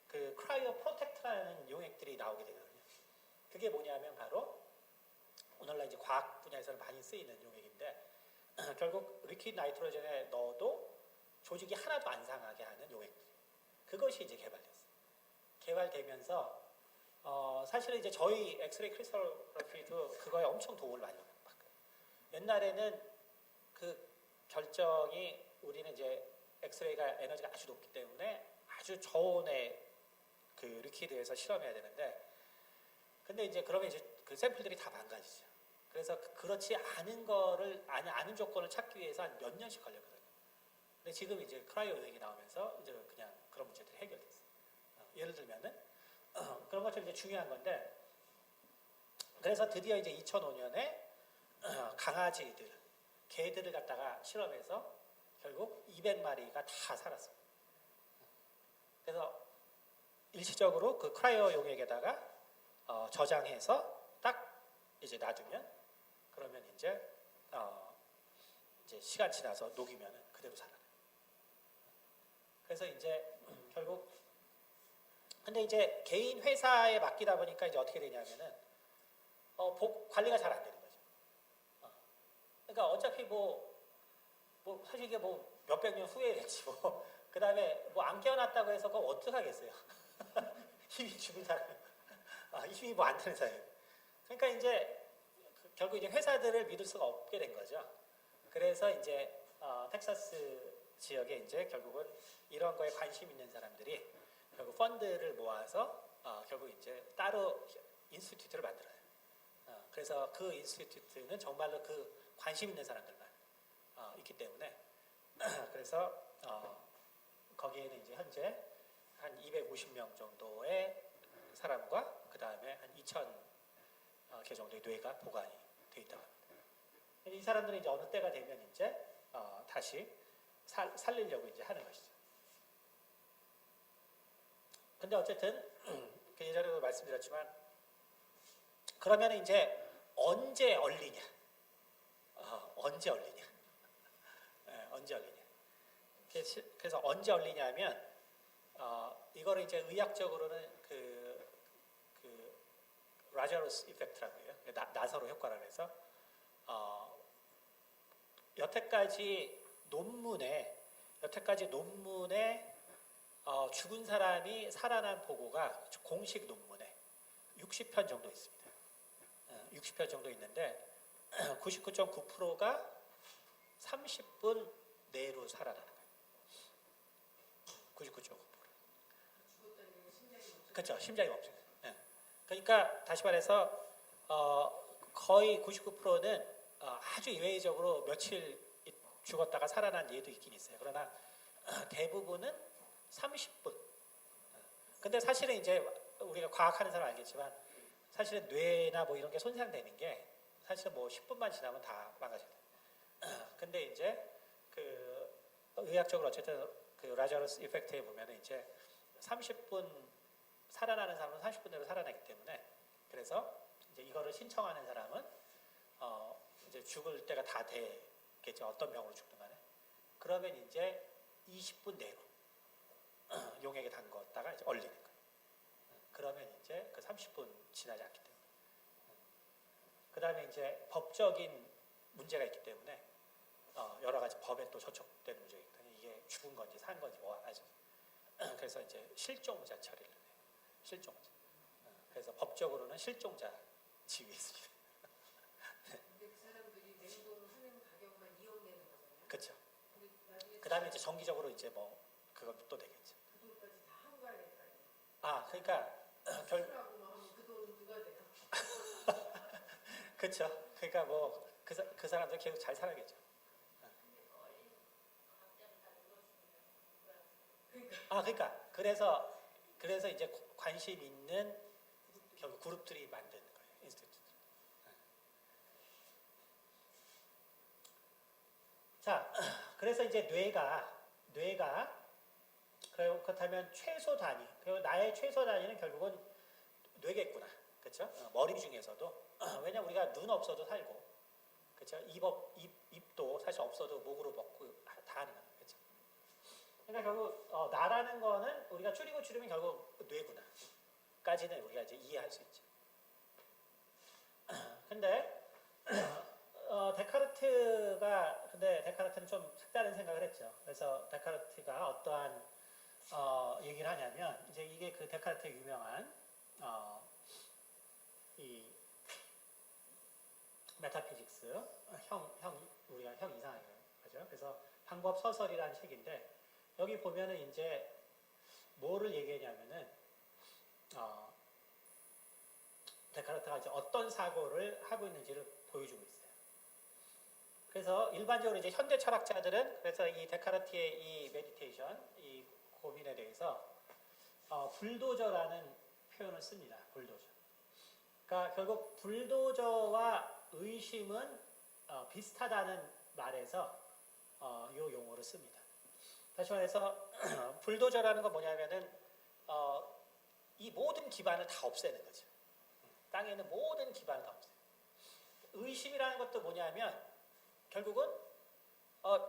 그 크라이오 프로텍트라는 용액들이 나오게 되거든요. 그게 뭐냐면 바로 오늘날 이제 과학 분야에서 많이 쓰이는 용액인데 결국 리퀴드 나이트로젠에 넣어도 조직이 하나도 안 상하게 하는 용액들. 그것이 이제 개발됐어요. 개발되면서 사실은 이제 저희 엑스레이 크리스탈로그래피도 그거에 엄청 도움을 많이 받거든요. 옛날에는 그 결정이 우리는 이제 엑스레이가 에너지가 아주 높기 때문에 아주 저온의 그 리퀴드에서 실험해야 되는데 근데 이제 그러면 이제 그 샘플들이 다 망가지죠. 그래서 그렇지 않은 거를 아는 조건을 찾기 위해서 한 몇 년씩 걸렸거든요. 근데 지금 이제 크라이오 용액이 나오면서 이제 그냥 그런 문제들이 해결됐어요. 예를 들면은 그런 것처럼 이제 중요한 건데 그래서 드디어 이제 2005년에 강아지들, 개들을 갖다가 실험해서 결국 200마리가 다 살았습니다. 그래서 일시적으로 그 크라이오 용액에다가 저장해서 딱 이제 놔두면 그러면 이제 시간 지나서 녹이면 그대로 살아나요. 그래서 이제 결국 근데 이제 개인 회사에 맡기다 보니까 이제 어떻게 되냐면은 관리가 잘 안 되는 거죠. 그러니까 어차피 뭐 사실 이게 뭐 몇백 년 후에 됐지 뭐. 그 다음에 뭐 안 깨어났다고 해서 그거 어떡하겠어요. 힘이 죽은 사람이. 힘이 뭐 안 되는 사람이. 그러니까 이제 결국 이제 회사들을 믿을 수가 없게 된 거죠. 그래서 이제 텍사스 지역에 이제 결국은 이런 거에 관심 있는 사람들이 결국 펀드를 모아서 결국 이제 따로 인스티튜트를 만들어요. 그래서 그 인스티튜트는 정말로 그 관심 있는 사람들만 있기 때문에 그래서 거기에는 이제 현재 한 250명 정도의 사람과 그 다음에 한 2천 개 정도의 뇌가 보관이 돼 있다고 합니다. 이 사람들은 이제 어느 때가 되면 이제 다시 살리려고 이제 하는 것이죠. 근데 어쨌든 그 예전에도 말씀드렸지만 그러면 이제 언제 얼리냐? 언제 얼리냐? 언제 얼리냐? 그래서 언제 얼리냐면 이거를 이제 의학적으로는 그 라자루스 이펙트라고 해요. 나사로 효과라고 해서 여태까지 논문에 죽은 사람이 살아난 보고가 공식 논문에 60편 정도 있습니다. 60편 정도 있는데 99.9%가 30분 내로 살아나는 거예요. 99.9%. 그렇죠. 심장이 멈춰요. 그러니까 다시 말해서 거의 99%는 아주 이례적으로 며칠 죽었다가 살아난 예도 있긴 있어요. 그러나 대부분은 30분. 근데 사실은 이제 우리가 과학하는 사람 알겠지만 사실은 뇌나 뭐 이런 게 손상되는 게 사실은 뭐 10분만 지나면 다 망가져요. 근데 이제 그 의학적으로 어쨌든 그 라자루스 이펙트에 보면은 이제 30분 살아나는 사람은 30분 내로 살아나기 때문에 그래서 이제 이거를 신청하는 사람은 이제 죽을 때가 다 되겠죠. 어떤 병으로 죽든 간에. 그러면 이제 20분 내로 용액에 담궜다가 이제 얼리는 거예요. 그러면 이제 그 30분 지나지 않기 때문에. 그 다음에 이제 법적인 문제가 있기 때문에 여러 가지 법에 또 저촉되는 문제가 있기 때문에 이게 죽은 건지 산 건지 뭐 아주 그래서 이제 실종자 처리를 해요. 실종자. 그래서 법적으로는 실종자 지위에 있습니다. 근데 그 사람들이 냉동하는 가격만 2억 내는 거잖아요. 그렇죠. 근데 나중에 그 다음에 이제 정기적으로 이제 뭐 그건 또 되겠죠. 그 돈까지 다 한가해야 될 거 아니에요. 그러니까 수술하고 막 하면 그 돈 누가 돼요? 그렇죠. 그러니까 뭐 그 사람들 계속 잘 살아야겠죠. 그러니까 그래서 이제 관심 있는 결국 그룹들이 만드는 거예요. 인스티튜트. 자, 그래서 이제 뇌가 그렇다면 최소 단위. 그리고 나의 최소 단위는 결국은 뇌겠구나. 그렇죠? 머리 중에서도 왜냐 우리가 눈 없어도 살고, 그렇죠? 입도 사실 없어도 목으로 먹고 다 하는 거예요. 그렇죠? 그러니까 결국 나라는 거는 우리가 줄이면 결국 뇌구나까지는 우리가 이제 이해할 수 있죠. 근데 데카르트는 좀 색다른 생각을 했죠. 그래서 데카르트가 어떠한 얘기를 하냐면 이제 이게 그 데카르트의 유명한 이 메타피직스 우리가 형 이상하게 하죠. 그래서 방법 서설이라는 책인데 여기 보면은 이제 뭐를 얘기하냐면은 데카르트가 이제 어떤 사고를 하고 있는지를 보여주고 있어요. 그래서 일반적으로 이제 현대 철학자들은 그래서 이 데카르트의 이 메디테이션, 이 고민에 대해서 불도저라는 표현을 씁니다. 불도저. 그러니까 결국 불도저와 의심은 비슷하다는 말에서 이 용어를 씁니다. 다시 말해서 불도저라는 건 뭐냐면은 이 모든 기반을 다 없애는 거죠. 땅에 있는 모든 기반을 다 없애요. 의심이라는 것도 뭐냐면 결국은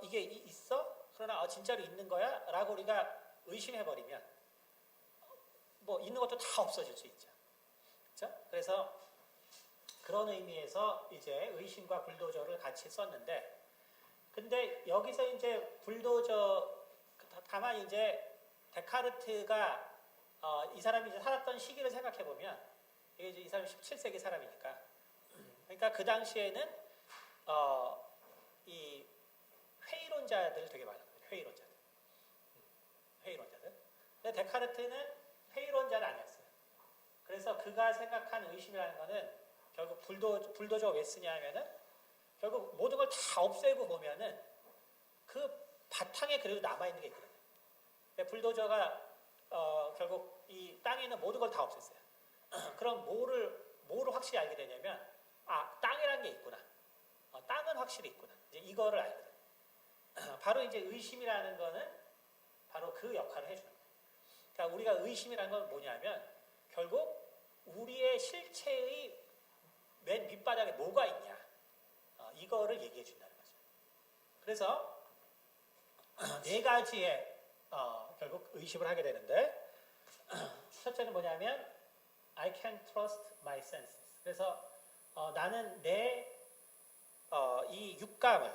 이게 있어? 그러나 진짜로 있는 거야? 라고 우리가 의심해버리면 뭐 있는 것도 다 없어질 수 있죠. 그렇죠? 그래서 그런 의미에서 이제 의심과 불도저를 같이 썼는데 근데 여기서 이제 불도저 다만 이제 데카르트가 이 사람이 이제 살았던 시기를 생각해 보면 이게 이제 이 사람이 17세기 사람이니까 그러니까 그 당시에는 이 회의론자들 되게 많아요. 회의론자들. 근데 데카르트는 회의론자는 아니었어요. 그래서 그가 생각한 의심이라는 거는 결국 불도저가 왜 쓰냐 하면은 결국 모든 걸 다 없애고 보면은 그 바탕에 그래도 남아있는 게 있거든요. 불도저가 결국 이 땅에 있는 모든 걸 다 없앴어요. 그럼 뭐를 확실히 알게 되냐면 땅이라는 게 있구나. 땅은 확실히 있구나. 이제 이거를 알게 돼. 바로 이제 의심이라는 거는 바로 그 역할을 해주는 거예요. 그러니까 우리가 의심이라는 건 뭐냐면 결국 우리의 실체의 맨 밑바닥에 뭐가 있냐 이거를 얘기해 준다는 거죠. 그래서 네 가지의 결국 의심을 하게 되는데 첫째는 뭐냐면 I can trust my senses. 그래서 나는 내 이 육감을,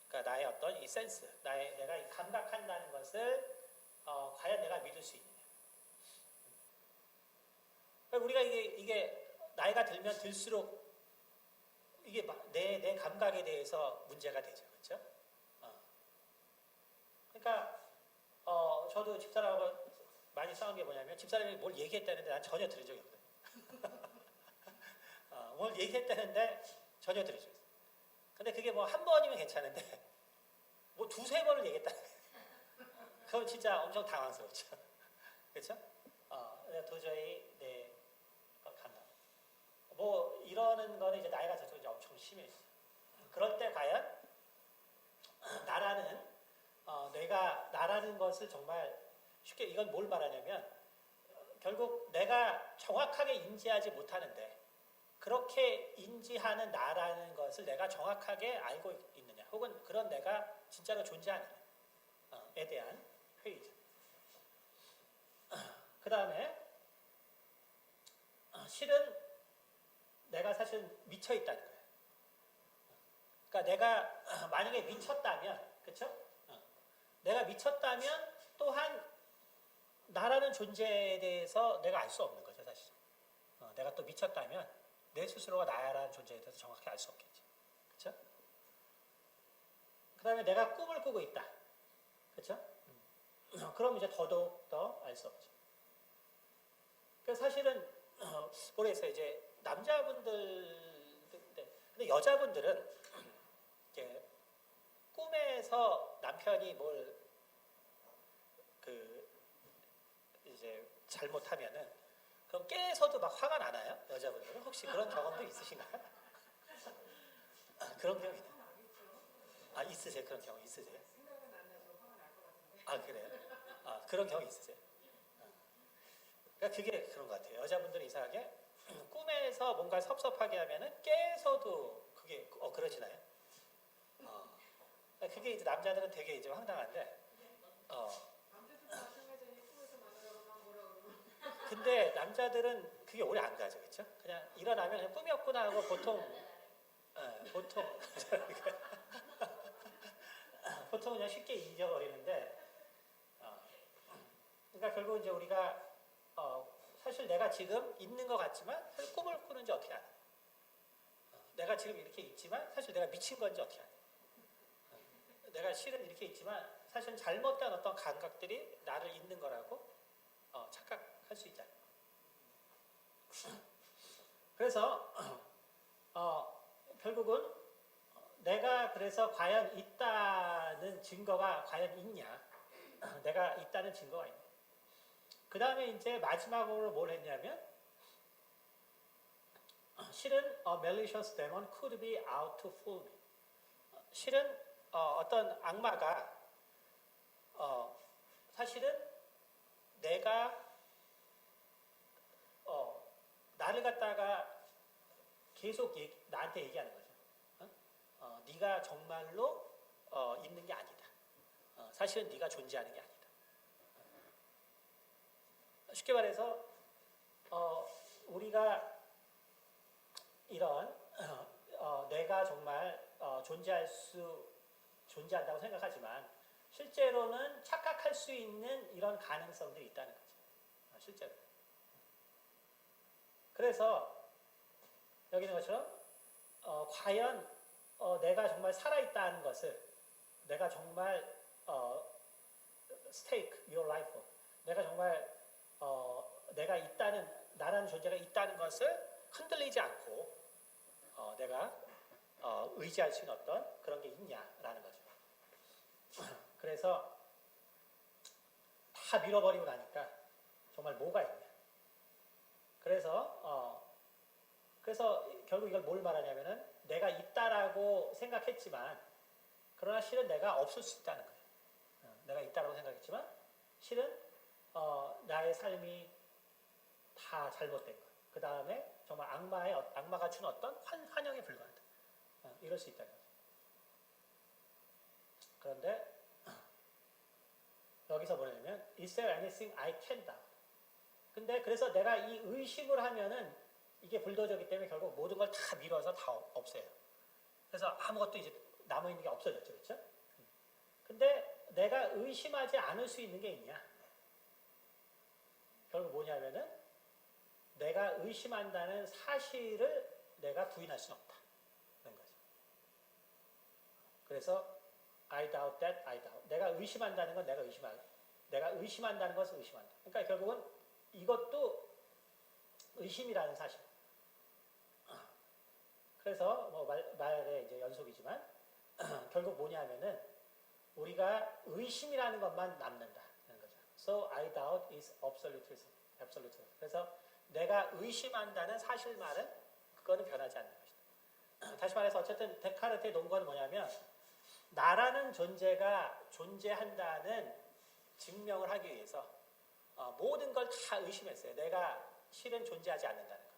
그러니까 나의 어떤 이 센스, 내가 이 감각한다는 것을 과연 내가 믿을 수 있느냐. 그러니까 우리가 이게 나이가 들면 들수록 이게 내 감각에 대해서 문제가 되죠, 그렇죠? 그러니까 저도 집사람하고 많이 싸운 게 뭐냐면 집사람이 뭘 얘기했다는데 난 전혀 들은 적이 없거든요. 뭘 얘기했다는데 전혀 들은 적이 없어요. 근데 그게 뭐 한 번이면 괜찮은데 뭐 두세 번을 얘기했다. 그건 진짜 엄청 당황스럽죠. 그렇죠? 도저히 감각. 뭐 이러는 거는 이제 나이가 들수록 이제 엄청 심해져. 그럴 때 과연 내가 나라는 것을 정말 쉽게 이건 뭘 말하냐면 결국 내가 정확하게 인지하지 못하는데 그렇게 인지하는 나라는 것을 내가 정확하게 알고 있느냐 혹은 그런 내가 진짜로 존재하느냐에 대한 회의죠. 그 다음에 실은 내가 사실 미쳐 있다는 거예요. 그러니까 내가 만약에 미쳤다면, 그렇죠? 내가 미쳤다면 또한 나라는 존재에 대해서 내가 알 수 없는 거죠, 사실. 내가 또 미쳤다면 내 스스로가 나라는 존재에 대해서 정확히 알 수 없겠죠, 그렇죠? 그 다음에 내가 꿈을 꾸고 있다, 그렇죠? 그럼 이제 더더욱 더 알 수 없죠. 그래서 사실은 모르겠어요. 이제 남자분들, 근데 여자분들은 이렇게 꿈에서 남편이 뭘 이제 잘못하면은 그럼 깨서도 막 화가 나나요? 여자분들은 혹시 그런 경험도 있으신가요? 그런 경험 있나요? 있으세요? 그런 경험 있으세요? 생각은 안 나서 화가 날 것 같은데. 그래요? 그런 경험 있으세요? 그러니까 그게 그런 것 같아요. 여자분들은 이상하게 꿈에서 뭔가 섭섭하게 하면은 깨서도 그게 그러시나요? 그게 이제 남자들은 되게 이제 황당한데. 남자도 마찬가지니 꿈에서 만나라고 막 뭐라 그러고. 근데 남자들은 그게 오래 안 가죠, 그렇죠? 그냥 일어나면 그냥 꿈이었구나 하고 보통 그냥 쉽게 잊어버리는데. 그러니까 결국 이제 우리가 사실 내가 지금 있는 것 같지만 사실 꿈을 꾸는지 어떻게 알아? 내가 지금 이렇게 있지만 사실 내가 미친 건지 어떻게 알아? 내가 실은 이렇게 있지만 사실은 잘못된 어떤 감각들이 나를 있는 거라고 착각할 수 있잖아요. 그래서 결국은 내가 그래서 과연 있다는 증거가 과연 있냐? 내가 있다는 증거가 있냐? 그 다음에 이제 마지막으로 뭘 했냐면 실은 a malicious demon could be out to fool me. 실은 어떤 악마가 사실은 내가 나를 갖다가 계속 나한테 얘기하는 거죠. 네가 정말로 있는 게 아니다. 사실은 네가 존재하는 게 아니다. 쉽게 말해서 우리가 이런 내가 정말 존재한다고 생각하지만 실제로는 착각할 수 있는 이런 가능성들이 있다는 거죠. 실제로. 그래서 여기 있는 것처럼 과연 내가 정말 살아있다는 것을 내가 정말 stake your life, 내가 정말 내가 있다는 나라는 존재가 있다는 것을 흔들리지 않고 내가 의지할 수 있는 어떤 그런 게 있냐라는 거죠. 그래서 다 밀어버리고 나니까 정말 뭐가 있냐. 그래서 결국 이걸 뭘 말하냐면은 내가 있다라고 생각했지만 그러나 실은 내가 없을 수 있다는 거예요. 내가 있다라고 생각했지만 실은 나의 삶이 다 잘못된 거. 그 다음에 정말 악마가 준 어떤 환영에 불과하다. 이럴 수 있다는 거죠. 그런데 여기서 뭐냐면 Is there anything I can do? 근데 그래서 내가 이 의심을 하면은 이게 불도저기 때문에 결국 모든 걸 다 밀어서 다 없애요. 그래서 아무것도 이제 남아있는 게 없어졌죠. 그렇죠? 근데 내가 의심하지 않을 수 있는 게 있냐? 결국 뭐냐면은 내가 의심한다는 사실을 내가 부인할 수는 없다는 거죠. 그래서 I doubt that, I doubt. 내가 의심한다는 건 내가 의심한다는 것을 의심한다. 그러니까 결국은 이것도 의심이라는 사실. 그래서 뭐 말의 이제 연속이지만 결국 뭐냐면은 우리가 의심이라는 것만 남는다는 거죠. So I doubt is absolutism. 그래서 내가 의심한다는 사실만은 그거는 변하지 않는 것이다. 다시 말해서 어쨌든 데카르트의 논거는 뭐냐면 나라는 존재가 존재한다는 증명을 하기 위해서 모든 걸 다 의심했어요. 내가 실은 존재하지 않는다는 거.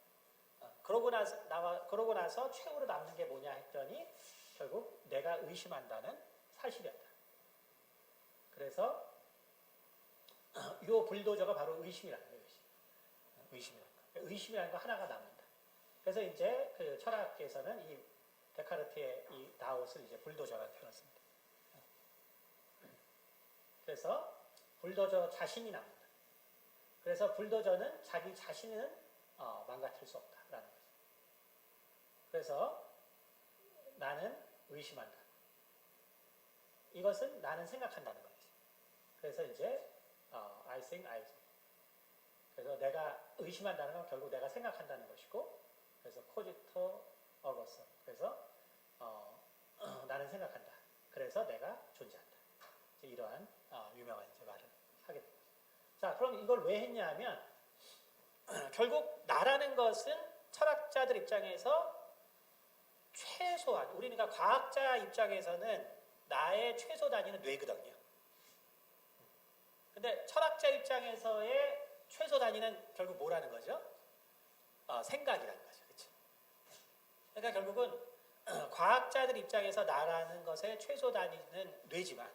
그러고 나서 최후로 남는 게 뭐냐 했더니 결국 내가 의심한다는 사실이었다. 그래서 이 불도저가 바로 의심이라는 거예요. 의심이라는 거 하나가 남는다. 그래서 이제 그 철학계에서는 이 데카르트의 이 나웃을 이제 불도저라고 표현했습니다. 그래서 불도저 자신이 남는다. 그래서 불도저는 자기 자신은 망가뜨릴 수 없다라는 거죠. 그래서 나는 의심한다. 이것은 나는 생각한다는 거지. 그래서 이제 I think. 그래서 내가 의심한다는 건 결국 내가 생각한다는 것이고, 그래서 cogito ergo sum. 그래서 나는 생각한다. 그래서 내가 존재한다. 이러한 유명한 이제 말을 하게 됩니다. 자, 그럼 이걸 왜 했냐면 결국 나라는 것은 철학자들 입장에서 최소한 우리는 그러니까 과학자 입장에서는 나의 최소 단위는 뇌거든요. 근데 철학자 입장에서의 최소 단위는 결국 뭐라는 거죠? 생각이라는 거죠. 그렇죠? 그러니까 결국은 과학자들 입장에서 나라는 것의 최소 단위는 뇌지만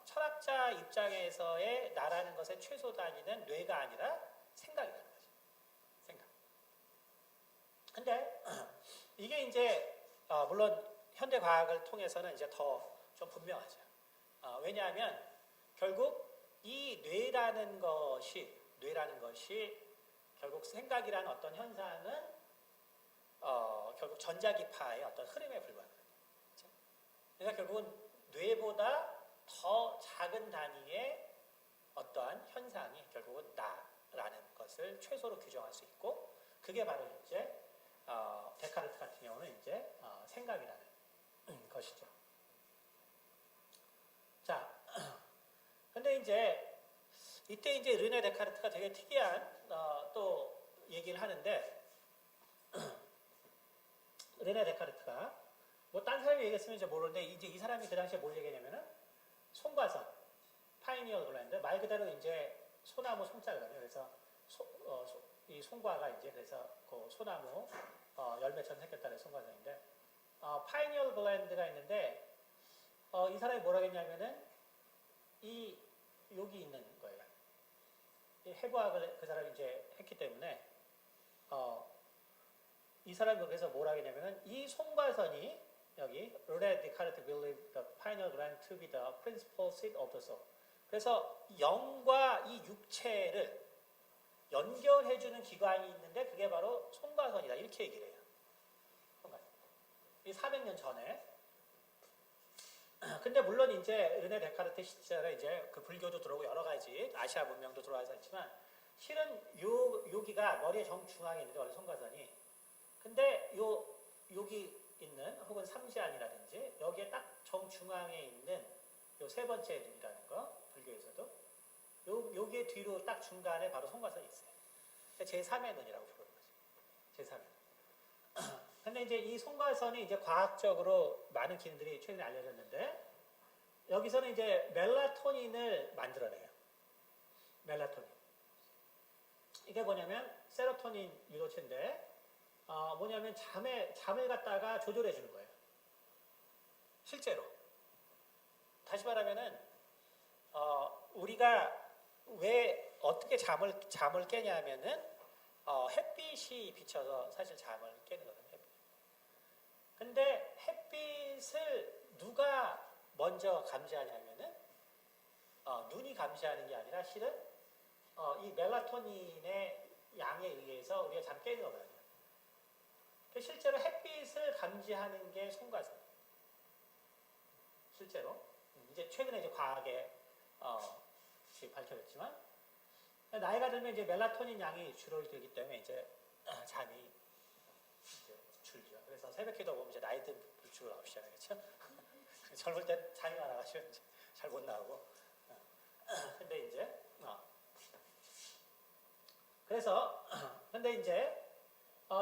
철학자 입장에서의 나라는 것의 최소 단위는 뇌가 아니라 생각이라는 거죠. 생각. 근데 이게 이제 물론 현대 과학을 통해서는 이제 더 좀 분명하죠. 왜냐하면 결국 이 뇌라는 것이 결국 생각이라는 어떤 현상은 결국 전자기파의 어떤 흐름에 불과합니다. 그렇죠? 그러니까 결국은 뇌보다 더 작은 단위의 어떠한 현상이 결국은 나라는 것을 최소로 규정할 수 있고, 그게 바로 이제 데카르트 같은 경우는 이제 생각이라는 것이죠. 자, 근데 이때 이제 르네 데카르트가 되게 특이한 또 얘기를 하는데, 르네 데카르트가 뭐 딴 사람이 얘기했으면 이제 모르는데 이제 이 사람이 그 당시에 뭘 얘기했냐면은 송과선, 파이니얼 글랜드, 말 그대로 이제 소나무 송자거든요. 그래서 이 송과가 이제 그래서 그 소나무 열매처럼 생겼다는 송과선인데, 파이니얼 글랜드가 있는데 이 사람이 뭐라고 했냐면은 여기 있는 거예요. 이 해부학을 그 사람이 이제 했기 때문에 이 사람이 그래서 뭐라고 했냐면은 이 송과선이 여기 르네 데카르트 believed the pineal gland to be the principal seat of the soul. 그래서 영과 이 육체를 연결해주는 기관이 있는데 그게 바로 송과선이다, 이렇게 얘기를 해요. 송과선. 이 400년 전에. 근데 물론 이제 르네 데카르트 시절에 이제 그 불교도 들어오고 여러 가지 아시아 문명도 들어와서 있지만 실은 여기가 머리의 정중앙에 있는데 원래 송과선이. 근데 여기 있는 혹은 삼시안이라든지 여기에 딱 정중앙에 있는 요 세 번째 눈이라는 거, 불교에서도 여기에 뒤로 딱 중간에 바로 송과선이 있어요. 제3의 눈이라고 부르는 거죠. 제3의 눈. 근데 이제 이 송가선이 이제 과학적으로 많은 기능들이 최근에 알려졌는데 여기서는 이제 멜라토닌을 만들어내요. 멜라토닌. 이게 뭐냐면 세로토닌 유도체인데 뭐냐면 잠을 갖다가 조절해 주는 거예요. 실제로. 다시 말하면은 우리가 왜 어떻게 잠을 깨냐면은 햇빛이 비쳐서 사실 잠을 깨는 거거든요. 근데 햇빛을 누가 먼저 감지하냐면은 눈이 감지하는 게 아니라 실은 이 멜라토닌의 양에 의해서 우리가 잠 깨는 거거든요. 실제로 햇빛을 감지하는 게 송가선. 실제로 이제 최근에 이제 과학에 지금 밝혀졌지만 나이가 들면 이제 멜라토닌 양이 줄어들기 때문에 이제 잠이 이제 줄죠. 그래서 새벽기도 보면 이제 나이 든 불축을 9시에 하겠죠. 젊을 때 잠이 많아가지고 잘 못 나오고. 근데 이제 그래서 근데 이제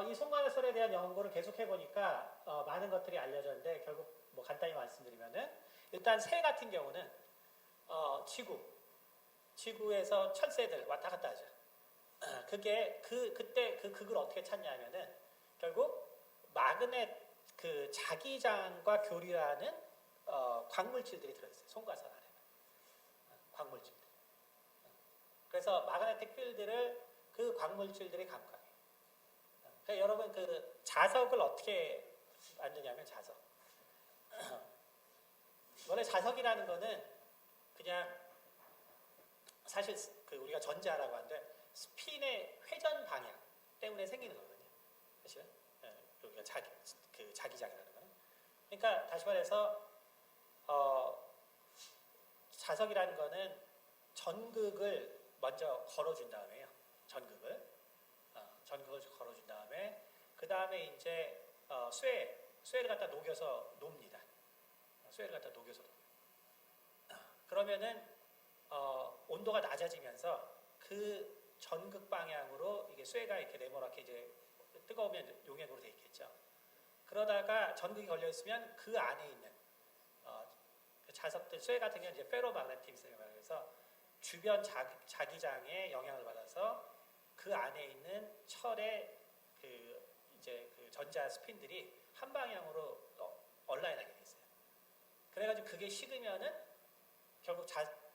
이 송가선에 대한 연구를 계속해 보니까 많은 것들이 알려졌는데 결국 뭐 간단히 말씀드리면은 일단 새 같은 경우는 지구에서 철새들 왔다 갔다 하죠. 그게 그때 그 극을 어떻게 찾냐면은 결국 마그넷 그 자기장과 교류하는 광물질들이 들어있어요. 송가선 안에 광물질들. 그래서 마그네틱 필드를 그 광물질들이 감각해요. 그러니까 여러분 그 자석을 어떻게 만드냐면 자석. 원래 자석이라는 거는 그냥 사실 그 우리가 전자라고 하는데 스핀의 회전 방향 때문에 생기는 거거든요. 사실은 여기가 자기장이라는 거는. 그러니까 다시 말해서 자석이라는 거는 전극을 먼저 걸어준 다음에요. 전극을 걸어준 다음에 그 다음에 이제 쇠를 갖다 녹여서 놉니다. 쇠를 갖다 녹여서 그러면은 온도가 낮아지면서 그 전극 방향으로 이게 쇠가 이렇게 네모나게 이제 뜨거우면 용액으로 돼 있겠죠. 그러다가 전극이 걸려 있으면 그 안에 있는 자석들 쇠 같은 경우는 이제 페로마그네틱이라고 해서 주변 자기장에 영향을 받아서 그 안에 있는 철의 이제 그 전자 스핀들이 한 방향으로 얼라인하게 돼 있어요. 그래가지고 그게 식으면은 결국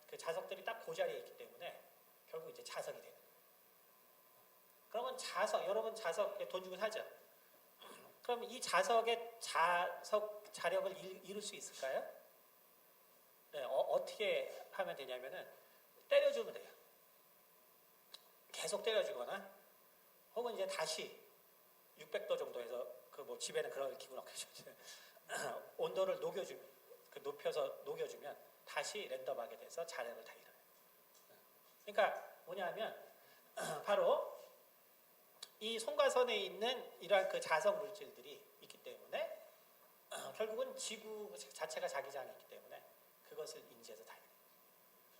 그 자석들이 딱 그 자리에 있기 때문에 결국 이제 자석이 되는 거예요. 그러면 여러분 자석 돈 주고 사죠. 그럼 이 자석의 자력을 이룰 수 있을까요? 네, 어떻게 하면 되냐면은 때려주면 돼요. 계속 때려주거나 혹은 이제 다시 600도 정도에서 그 뭐 집에는 그런 기구는 없겠죠. 온도를 높여서 녹여주면 다시 랜덤하게 돼서 자력을 다 잃어요. 그러니까 뭐냐면 바로 이 송가선에 있는 이러한 그 자석 물질들이 있기 때문에 결국은 지구 자체가 자기장이 있기 때문에 그것을 인지해서 다녀요.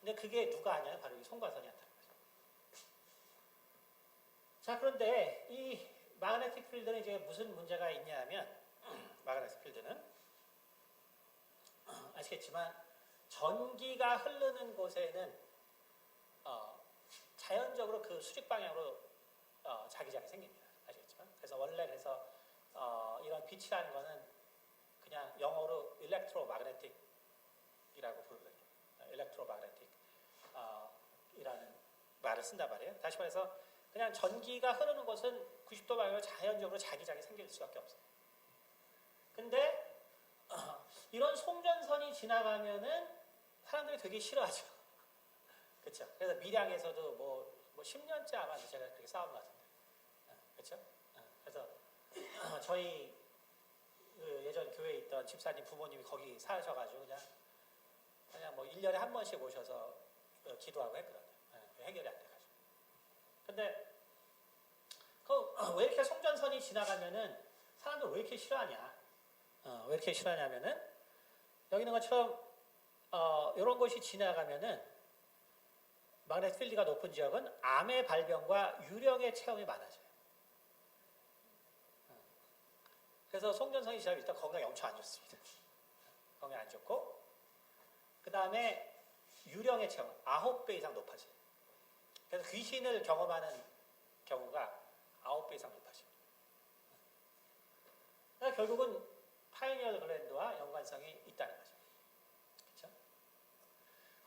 근데 그게 누가 하냐면 바로 이 송가선이 한다는 거죠. 자, 그런데 이 마그네틱 필드는 이제 무슨 문제가 있냐면 마그네틱 필드는 아시겠지만 전기가 흐르는 곳에는 자연적으로 그 수직 방향으로 자기장이 생깁니다. 아시겠지만 그래서 원래 이런 빛이라는 거는 그냥 영어로 일렉트로마그네틱이라고 부르거든요. 일렉트로마그네틱 이라는 말을 쓴단 말이에요. 다시 말해서 그냥 전기가 흐르는 곳은 90도 방향으로 자연적으로 자기장이 생길 수밖에 없어요. 근데 이런 송전선이 지나가면은 사람들이 되게 싫어하죠. 그렇죠? 그래서 밀양에서도 뭐 10년째 아마 제가 그렇게 싸운 것 같은데, 그렇죠? 그래서 저희 그 예전 교회에 있던 집사님 부모님이 거기 사셔가지고 그냥 뭐 1년에 한 번씩 오셔서 기도하고 했거든요. 해결이 안 돼가지고. 근데 왜 이렇게 송전선이 지나가면은 사람들 왜 이렇게 싫어하냐? 왜 이렇게 싫어하냐면은 여기 있는 것처럼 이런 것이 지나가면은 마그네틱 필드가 높은 지역은 암의 발병과 유령의 체험이 많아져요. 그래서 송전성이 지나면 일단 건강이 엄청 안 좋습니다. 건강이 안 좋고, 그 다음에 유령의 체험 9배 이상 높아져요. 그래서 귀신을 경험하는 경우가 9배 이상 높아져요. 그러니까 결국은 파이니얼 글랜드와 연관성이 있다는 거죠. 그렇죠?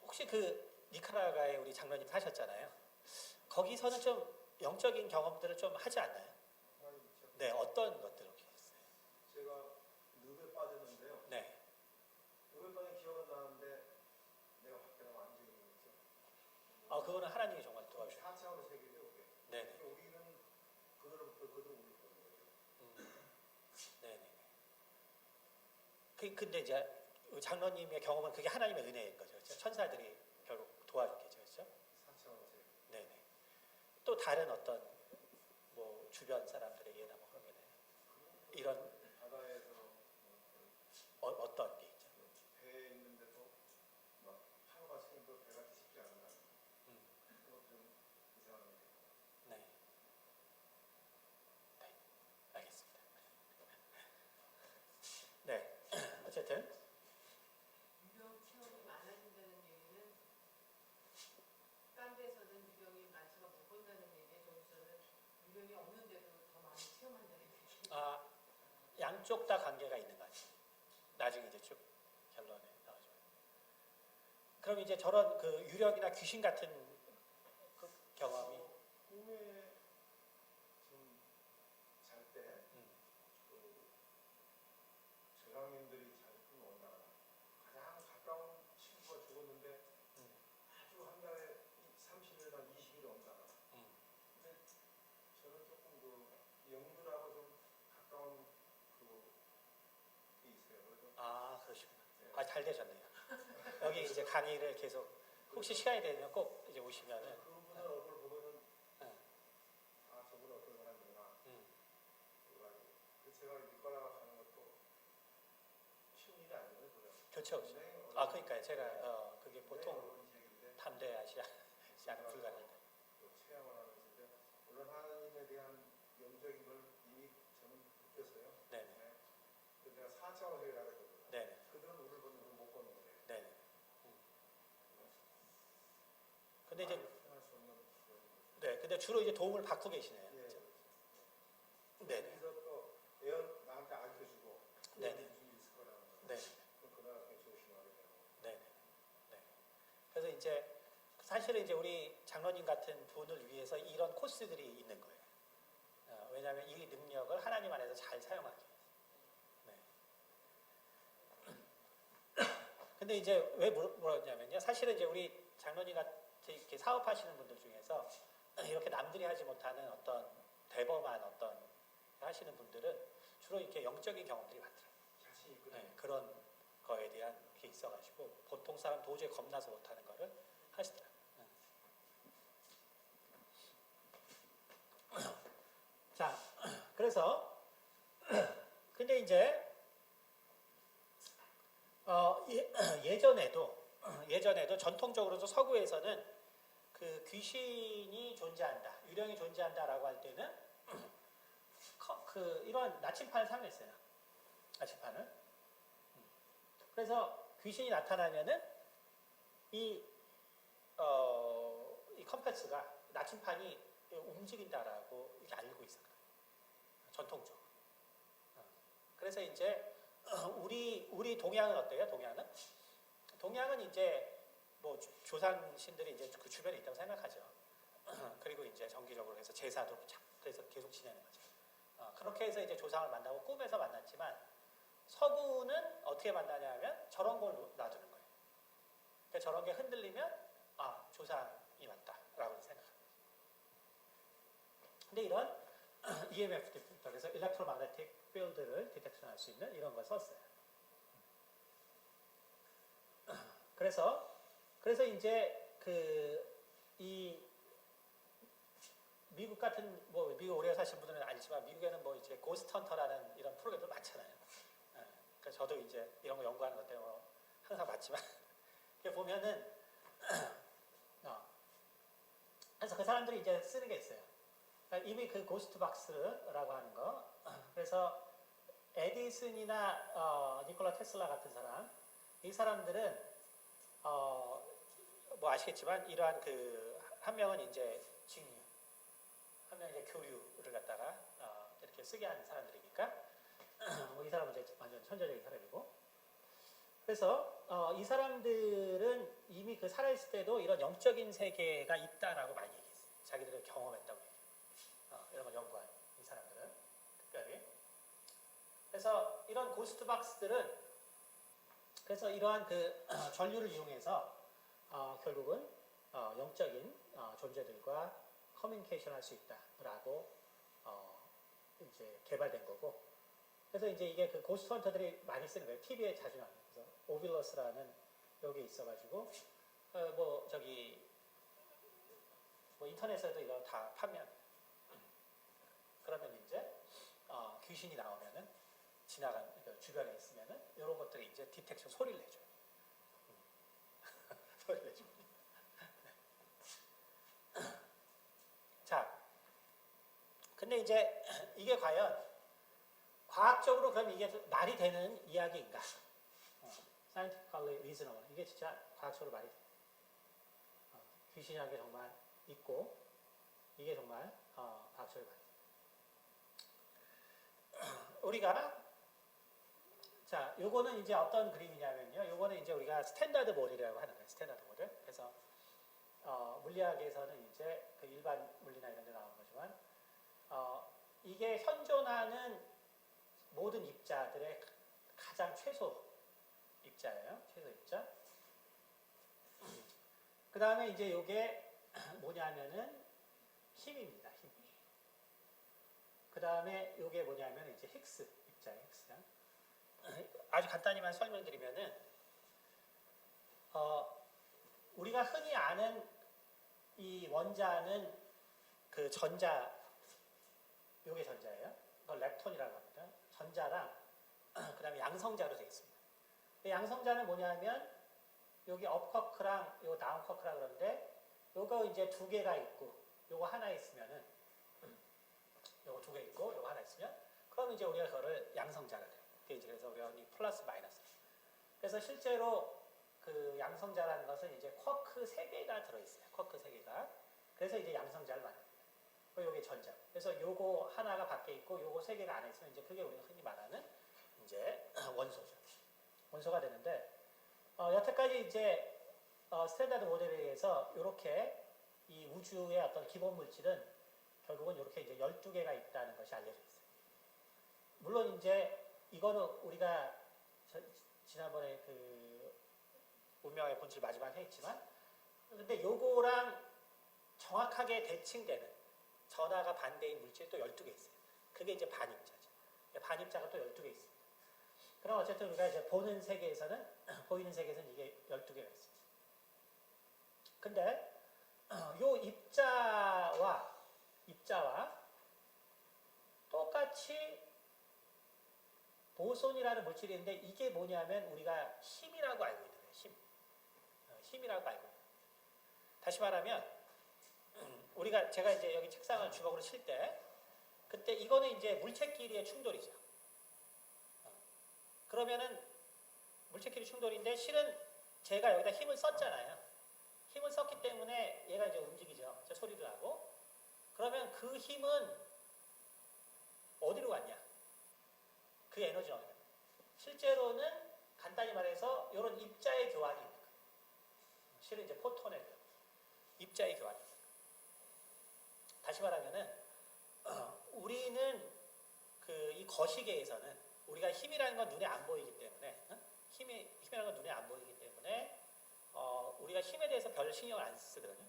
혹시 그 니카라과에 우리 장로님 사셨잖아요. 거기서는 좀 영적인 경험들을 좀 하지 않나요? 많이 있죠. 네, 어떤 것들을 했어요? 제가 늪에 빠졌는데요. 네, 늪에 빠진 기억은 나는데 내가 밖에 나면 안 되는 거죠. 그거는 하나님이 정말 도와주셔요. 4차원의 세계죠, 그게. 네네. 우리는 그들로부터 그들 우리 보는 거죠. 네네. 근데 이제 장로님의 경험은 그게 하나님의 은혜인 거죠. 그렇죠? 천사들이 결국 도와주겠죠. 그렇죠? 4차원의 세계. 네네. 또 다른 어떤 뭐 주변 사람들의 예나 뭐 그런 게 이런 바다에서 어떤 게 있죠? 배에 있는데도 막 파도가 치는데 배가 뒤집지 않는다. 음. 그것 좀 이상한 게. 네. 네. 알겠습니다. 네. 어쨌든 유령 체험이 많아진다는 얘기는 딴 데서는 유령이 많지가 못 본다는 얘기에 저기서는 유령이 없는데도 더 많이 체험한다는 얘기. 양쪽 다 관계가 있는 거 같아요. 나중에 이제 쭉 결론에 나오죠. 그럼 이제 저런 그 유령이나 귀신 같은 그 경험이 꿈에 좀 잘 때 음. 그 조상님들이 잘 꿈을 온다거나 가장 가까운 친구가 죽었는데 아주 한 달에 30일이나 20일 온다거나. 음. 근데 저는 조금 그 영들하고 좀 가까운 그게 있어요. 그래서 그러시구나. 네. 잘 되셨네요. 여기 이제 강의를 계속 혹시 시간이 되면 꼭 이제 오시면은 그분의 얼굴 보면은 네. 저분 어떤 사람이구나. 음. 그래가지고 제가 니카라가 가는 것도 쉬운 일이 아니거든요. 그렇죠, 그렇죠. 그러니까요. 제가 그게 보통 담대하지 않은 불가능합니다. 체험을 하면서 물론 하나님에 대한 영적인 걸 이미 저는 느꼈어요. 네네. 근데 내가 4차원 세계라고 했거든요. 네네. 그들은 우리를 보는 우리는 못 보는 거예요. 네네. 근데 이제 표현할 수 없는 그런 거죠. 네, 근데 주로 이제 도움을 받고 계시네요. 예. 그렇죠? 네네. 여기서 또 나한테 알려주고 네네. 무슨 일이 있을 거라는 거. 네. 그날 그냥 조심하게 되고. 네네. 네. 그래서 이제 사실은 이제 우리 장로님 같은 분을 위해서 이런 코스들이 있는 거예요. 왜냐하면 이 능력을 하나님 안에서 잘 사용하기 위해서. 네. 근데 이제 왜 물었냐면요. 사실은 이제 우리 장로님 같이 이렇게 사업하시는 분들 중에서 이렇게 남들이 하지 못하는 어떤 대범한 어떤 하시는 분들은 주로 이렇게 영적인 경험들이 많더라고요. 자신 있거든요. 네, 그런 거에 대한 게 있어가지고 보통 사람 도저히 겁나서 못하는 거를 하시더라고요. 자, 그래서 근데 이제 예전에도 전통적으로도 서구에서는 그 귀신이 존재한다, 유령이 존재한다라고 할 때는 이런 나침판을 사용했어요. 나침판을. 그래서 귀신이 나타나면은 이 컴패스가 나침판이 움직인다라고 이렇게 알고 있어요. 전통적으로. 그래서 이제 우리 동양은 어때요? 동양은 이제 뭐 조상신들이 이제 그 주변에 있다고 생각하죠. 그리고 이제 정기적으로 해서 제사도 그래서 계속 지내는 거죠. 그렇게 해서 이제 조상을 만나고 꿈에서 만났지만 서구는 어떻게 만나냐면 저런 걸 놔두는 거예요. 그러니까 저런 게 흔들리면 조상이 왔다라고 생각합니다. 근데 이런 EMF 디텍터, 그래서 일렉트로마그네틱 필드를 디텍션할 수 있는 이런 걸 썼어요. 그래서 이제 이 미국 같은 미국 오래 사신 분들은 알지만 미국에는 뭐 이제 고스트 헌터라는 이런 프로그램도 많잖아요. 그래서 저도 이제 이런 거 연구하는 것 때문에 항상 봤지만 이렇게 보면은 그래서 그 사람들이 이제 쓰는 게 있어요. 그러니까 이미 그 고스트 박스라고 하는 거. 그래서 에디슨이나 니콜라 테슬라 같은 사람, 이 사람들은 뭐 아시겠지만 이러한 그 한 명은 이제 직류, 한 명은 이제 교류를 갖다가 이렇게 쓰게 하는 사람들이니까 뭐 이 사람은 이제 완전 천재적인 사람이고. 그래서 이 사람들은 이미 그 살아있을 때도 이런 영적인 세계가 있다라고 많이 얘기했어요. 자기들이 경험했다고 얘기해요. 이런 걸 연구한 이 사람들은 특별히. 그래서 이런 고스트 박스들은 그래서 이러한 그 전류를 이용해서 결국은 영적인 존재들과 커뮤니케이션 할 수 있다라고 이제 개발된 거고. 그래서 이제 이게 그 고스트 헌터들이 많이 쓰는 거예요. TV에 자주 나와요. 그래서 오빌러스라는 여기 있어가지고 뭐 저기 뭐 인터넷에도 이거 다 판매합니다. 그러면 이제 귀신이 나오면은 지나간 그 주변에 있으면은 이런 것들이 이제 디텍션 소리를 내줘요. 소리를 내줍니다. 자, 근데 이제 이게 과연 과학적으로 그럼 이게 말이 되는 이야기인가? Scientifically reasonable. 이게 진짜 과학적으로 말이 돼요. 귀신이라는 게 정말 있고 이게 정말 과학적으로 말이 돼요. 우리가 자, 요거는 이제 어떤 그림이냐면요. 요거는 이제 우리가 스탠다드 모델이라고 하는 거예요. 스탠다드 모델. 그래서 물리학에서는 이제 그 일반 물리나 이런 데 나오는 거지만 이게 현존하는 모든 입자들의 가장 최소 입자예요. 최소 입자. 그 다음에 이제 요게 뭐냐면은 힘입니다. 힘. 그 다음에 요게 뭐냐면 이제 힉스 입자예요. 힉스랑. 아주 간단히만 설명드리면은 우리가 흔히 아는 이 원자는 그 전자, 요게 전자예요. 이걸 렙톤이라고 합니다. 전자랑 그 다음에 양성자로 되어 있습니다. 양성자는 뭐냐면 여기 업커크랑 요 다운커크라 그러는데 요거 이제 두 개가 있고 요거 하나 있으면은 요거 두 개 있고 요거 하나 있으면 그럼 이제 우리가 그거를 양성자가 돼요. 그래서 우리가 플러스 마이너스. 그래서 실제로 그 양성자라는 것은 이제 쿼크 3개가 들어있어요. 쿼크 3개가. 그래서 이제 양성자를 만듭니다. 요게 전자. 그래서 요거 하나가 밖에 있고 요거 3개가 안에 있으면 이제 그게 우리가 흔히 말하는 이제 원소죠. 원소가 되는데 여태까지 이제 스탠다드 모델에 의해서 이렇게 이 우주의 어떤 기본 물질은 결국은 이렇게 이제 12개가 있다는 것이 알려져 있어요. 물론 이제 이거는 우리가 지난번에 그 운명의 본질 마지막에 했지만 근데 요거랑 정확하게 대칭되는 전하가 반대인 물질이 또 12개 있어요. 그게 이제 반입자죠. 반입자가 또 12개 있습니다. 그럼 어쨌든 우리가 이제 보이는 세계에서는 이게 12개가 있습니다. 근데 요 입자와 똑같이 보손이라는 물질이 있는데 이게 뭐냐면 우리가 힘이라고 알고 있는 거예요. 힘이라고 알고 있는 거예요. 다시 말하면 제가 이제 여기 책상을 주먹으로 칠 때 그때 이거는 이제 물체끼리의 충돌이죠. 그러면은 물체끼리 충돌인데 실은 제가 여기다 힘을 썼잖아요. 힘을 썼기 때문에 얘가 이제 움직이죠. 소리도 나고. 그러면 그 힘은 어디로 갔냐? 그 에너지는 어디로 갔냐? 실제로는 간단히 말해서 이런 입자의 교환이 있는 거예요. 실은 이제 포톤의 교환. 입자의 교환이 있는 거예요. 다시 말하면은 우리는 이 거시계에서는 우리가 힘이라는 건 눈에 안 보이기 때문에 힘이라는 건 눈에 안 보이기 때문에 우리가 힘에 대해서 별 신경을 안 쓰거든요.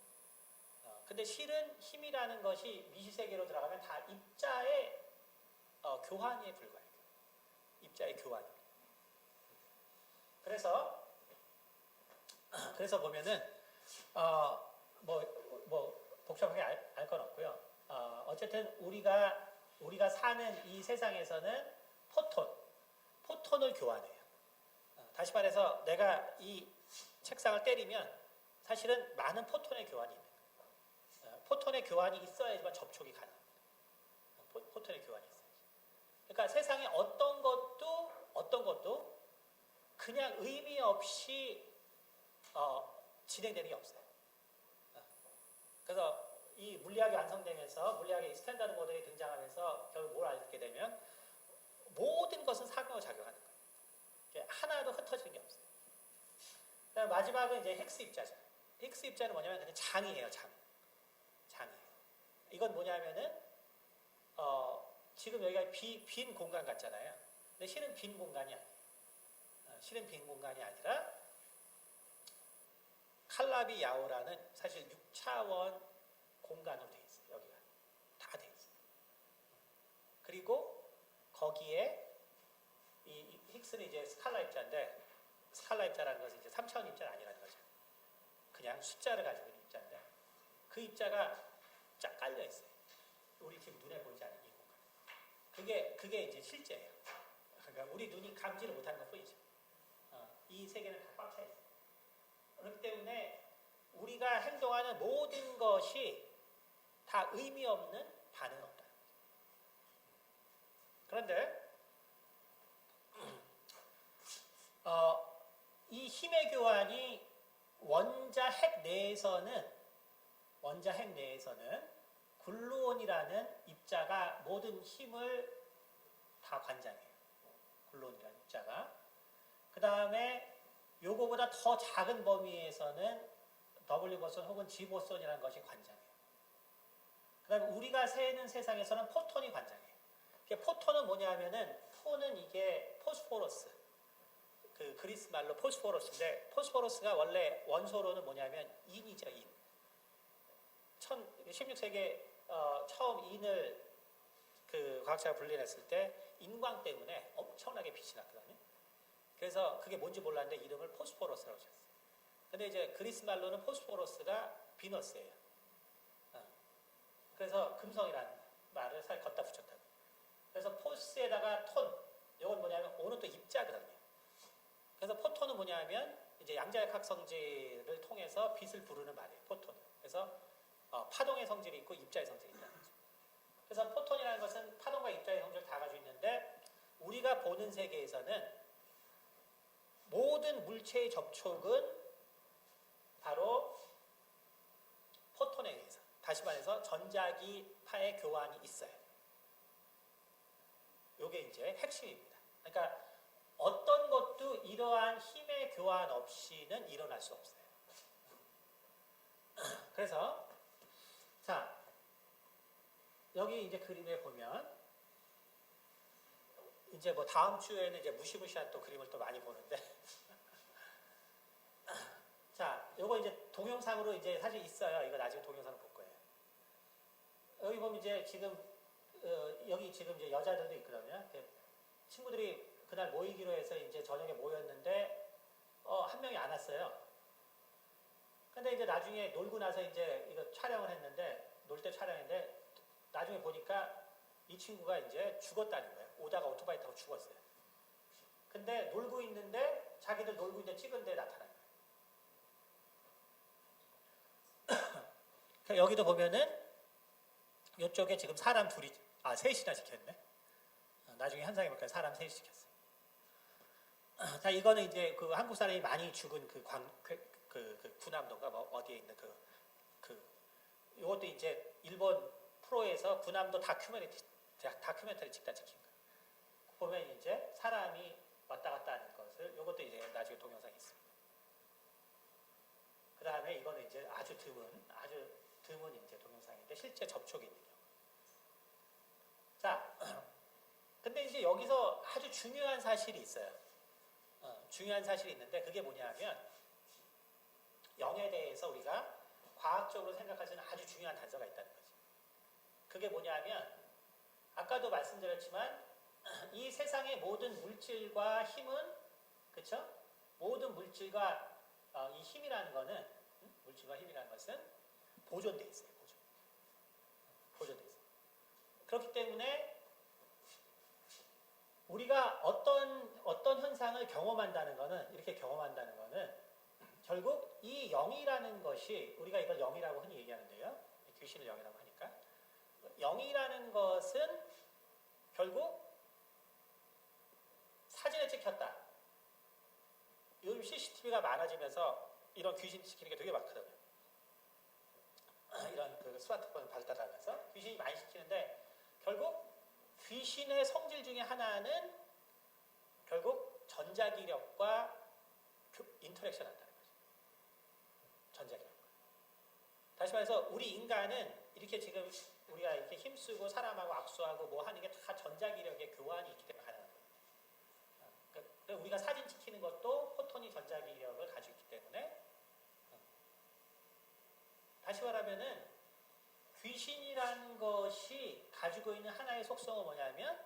근데 실은 힘이라는 것이 미시세계로 들어가면 다 입자의 교환에 불과해요. 입자의 교환. 그래서 보면은 복잡하게 알 건 없고요. 어쨌든 우리가 사는 이 세상에서는 포톤을 교환해요. 다시 말해서 내가 이 책상을 때리면 사실은 많은 포톤의 교환이 있는 거예요. 포톤의 교환이 있어야지만 접촉이 가능합니다. 포톤의 교환이 있어야지. 그러니까 세상에 어떤 것도 그냥 의미 없이 진행되는 게 없어요. 그래서 이 물리학이 완성되면서 물리학의 스탠다드 모델이 등장하면서 결국 뭘 알게 되면 모든 것은 상호작용하는 거예요. 하나도 흩어지는 게 없어요. 그다음 마지막은 이제 힉스 입자죠. 힉스 입자는 뭐냐면 그냥 장이에요, 장이에요. 이건 뭐냐면은 지금 여기가 빈 공간 같잖아요. 근데 실은 빈 공간이 아니에요. 실은 빈 공간이 아니라 칼라비 야오라는 사실 6차원 공간으로 되어 있어요. 여기가 다 되어 있어요. 그리고 거기에 이 힉스는 이제 스칼라 입자인데 스칼라 입자라는 것은 이제 3차원 입자는 아니라는 거죠. 그냥 숫자를 가지고 있는 입자인데 그 입자가 쫙 깔려 있어요. 우리 지금 눈에 보이지 않는 이 공간. 그게 이제 실제예요. 그러니까 우리 눈이 감지를 못하는 것뿐이죠. 이 세계는 다 꽉 차 있어요. 그렇기 때문에 우리가 행동하는 모든 것이 다 의미 없는 반응 없다. 그런데 이 힘의 교환이 원자 핵 내에서는 글루온이라는 입자가 모든 힘을 다 관장해요. 글루온이라는 입자가. 그 다음에 요거보다 더 작은 범위에서는 W 보손 혹은 G 보손이라는 것이 관장해요. 그 다음에 우리가 새는 세상에서는 포톤이 관장해요. 포톤은 뭐냐면은 폰은 이게 포스포러스. 그 그리스 말로 포스포러스인데 포스포러스가 원래 원소로는 뭐냐면 인이죠, 인. 16세기에 처음 인을 그 과학자가 분리했을 때 인광 때문에 엄청나게 빛이 났거든요. 그래서 그게 뭔지 몰랐는데 이름을 포스포러스라고 지었어요. 근데 이제 그리스 말로는 포스포러스가 비너스예요. 그래서 금성이라는 말을 살 걷다 붙였다고. 그래서 포스에다가 톤, 이건 뭐냐면 오는 또 입자거든요. 그래서 포톤은 뭐냐면 이제 양자역학 성질을 통해서 빛을 부르는 말이에요. 포톤. 그래서 파동의 성질이 있고 입자의 성질이 있다는 거죠. 그래서 포톤이라는 것은 파동과 입자의 성질을 다 가지고 있는데 우리가 보는 세계에서는 모든 물체의 접촉은 바로 포톤에 의해서, 다시 말해서 전자기파의 교환이 있어요. 이게 이제 핵심입니다. 그러니까 어떤 것도 이러한 힘의 교환 없이는 일어날 수 없어요. 그래서 자, 여기 이제 그림에 보면 이제 뭐 다음 주에는 이제 무시무시한 또 그림을 또 많이 보는데 자, 요거 이제 동영상으로 이제 사실 있어요. 이거 나중에 동영상을 볼 거예요. 여기 보면 이제 지금 여기 지금 이제 여자들도 있거든요. 친구들이 그날 모이기로 해서 이제 저녁에 모였는데 한 명이 안 왔어요. 근데 이제 나중에 놀고 나서 이제 이거 촬영을 했는데 놀 때 촬영했는데 나중에 보니까 이 친구가 이제 죽었다는 거예요. 오다가 오토바이 타고 죽었어요. 근데 놀고 있는데 자기들 놀고 있는데 찍은 데 나타난 거예요. 여기도 보면은 이쪽에 지금 사람 셋이나 시켰네. 나중에 현상해 볼까요? 사람 셋이 시켰어요. 자, 이거는 이제 그 한국 사람이 많이 죽은 그 군함도가 뭐 어디에 있는 이것도 이제 일본 프로에서 군함도 다큐멘터리 찍다 찍힌 거예요. 보면 이제 사람이 왔다 갔다 하는 것을 이것도 이제 나중에 동영상이 있습니다. 그 다음에 이거는 이제 아주 드문 이제 동영상인데 실제 접촉이 있는 경우. 자, 근데 이제 여기서 아주 중요한 사실이 있어요. 중요한 사실이 있는데 그게 뭐냐면 영에 대해서 우리가 과학적으로 생각할 수 있는 아주 중요한 단서가 있다는 거지. 그게 뭐냐면 아까도 말씀드렸지만 이 세상의 모든 물질과 힘은 그렇죠? 모든 물질과 이 힘이라는 거는 물질과 힘이라는 것은 보존돼 있어요. 보존돼 있어요. 그렇기 때문에 우리가 어떤 현상을 경험한다는 거는 이렇게 경험한다는 거는 결국 이 영이라는 것이 우리가 이걸 영이라고 흔히 얘기하는데요. 귀신을 영이라고 하니까. 영이라는 것은 결국 사진을 찍혔다. 요즘 CCTV가 많아지면서 이런 귀신 찍히는 게 되게 많거든요. 이런 그 스마트폰 발달하면서 귀신이 많이 찍히는데 결국 귀신의 성질 중에 하나는 결국 전자기력과 인터랙션 한다는 거죠. 전자기력. 다시 말해서 우리 인간은 이렇게 지금 우리가 이렇게 힘쓰고 사람하고 악수하고 뭐 하는 게 다 전자기력의 교환이 있기 때문에 가능한 거예요. 그러니까 우리가 사진 찍히는 것도 포톤이 전자기력을 가지고 있기 때문에 다시 말하면은 귀신이라는 것이 가지고 있는 하나의 속성은 뭐냐면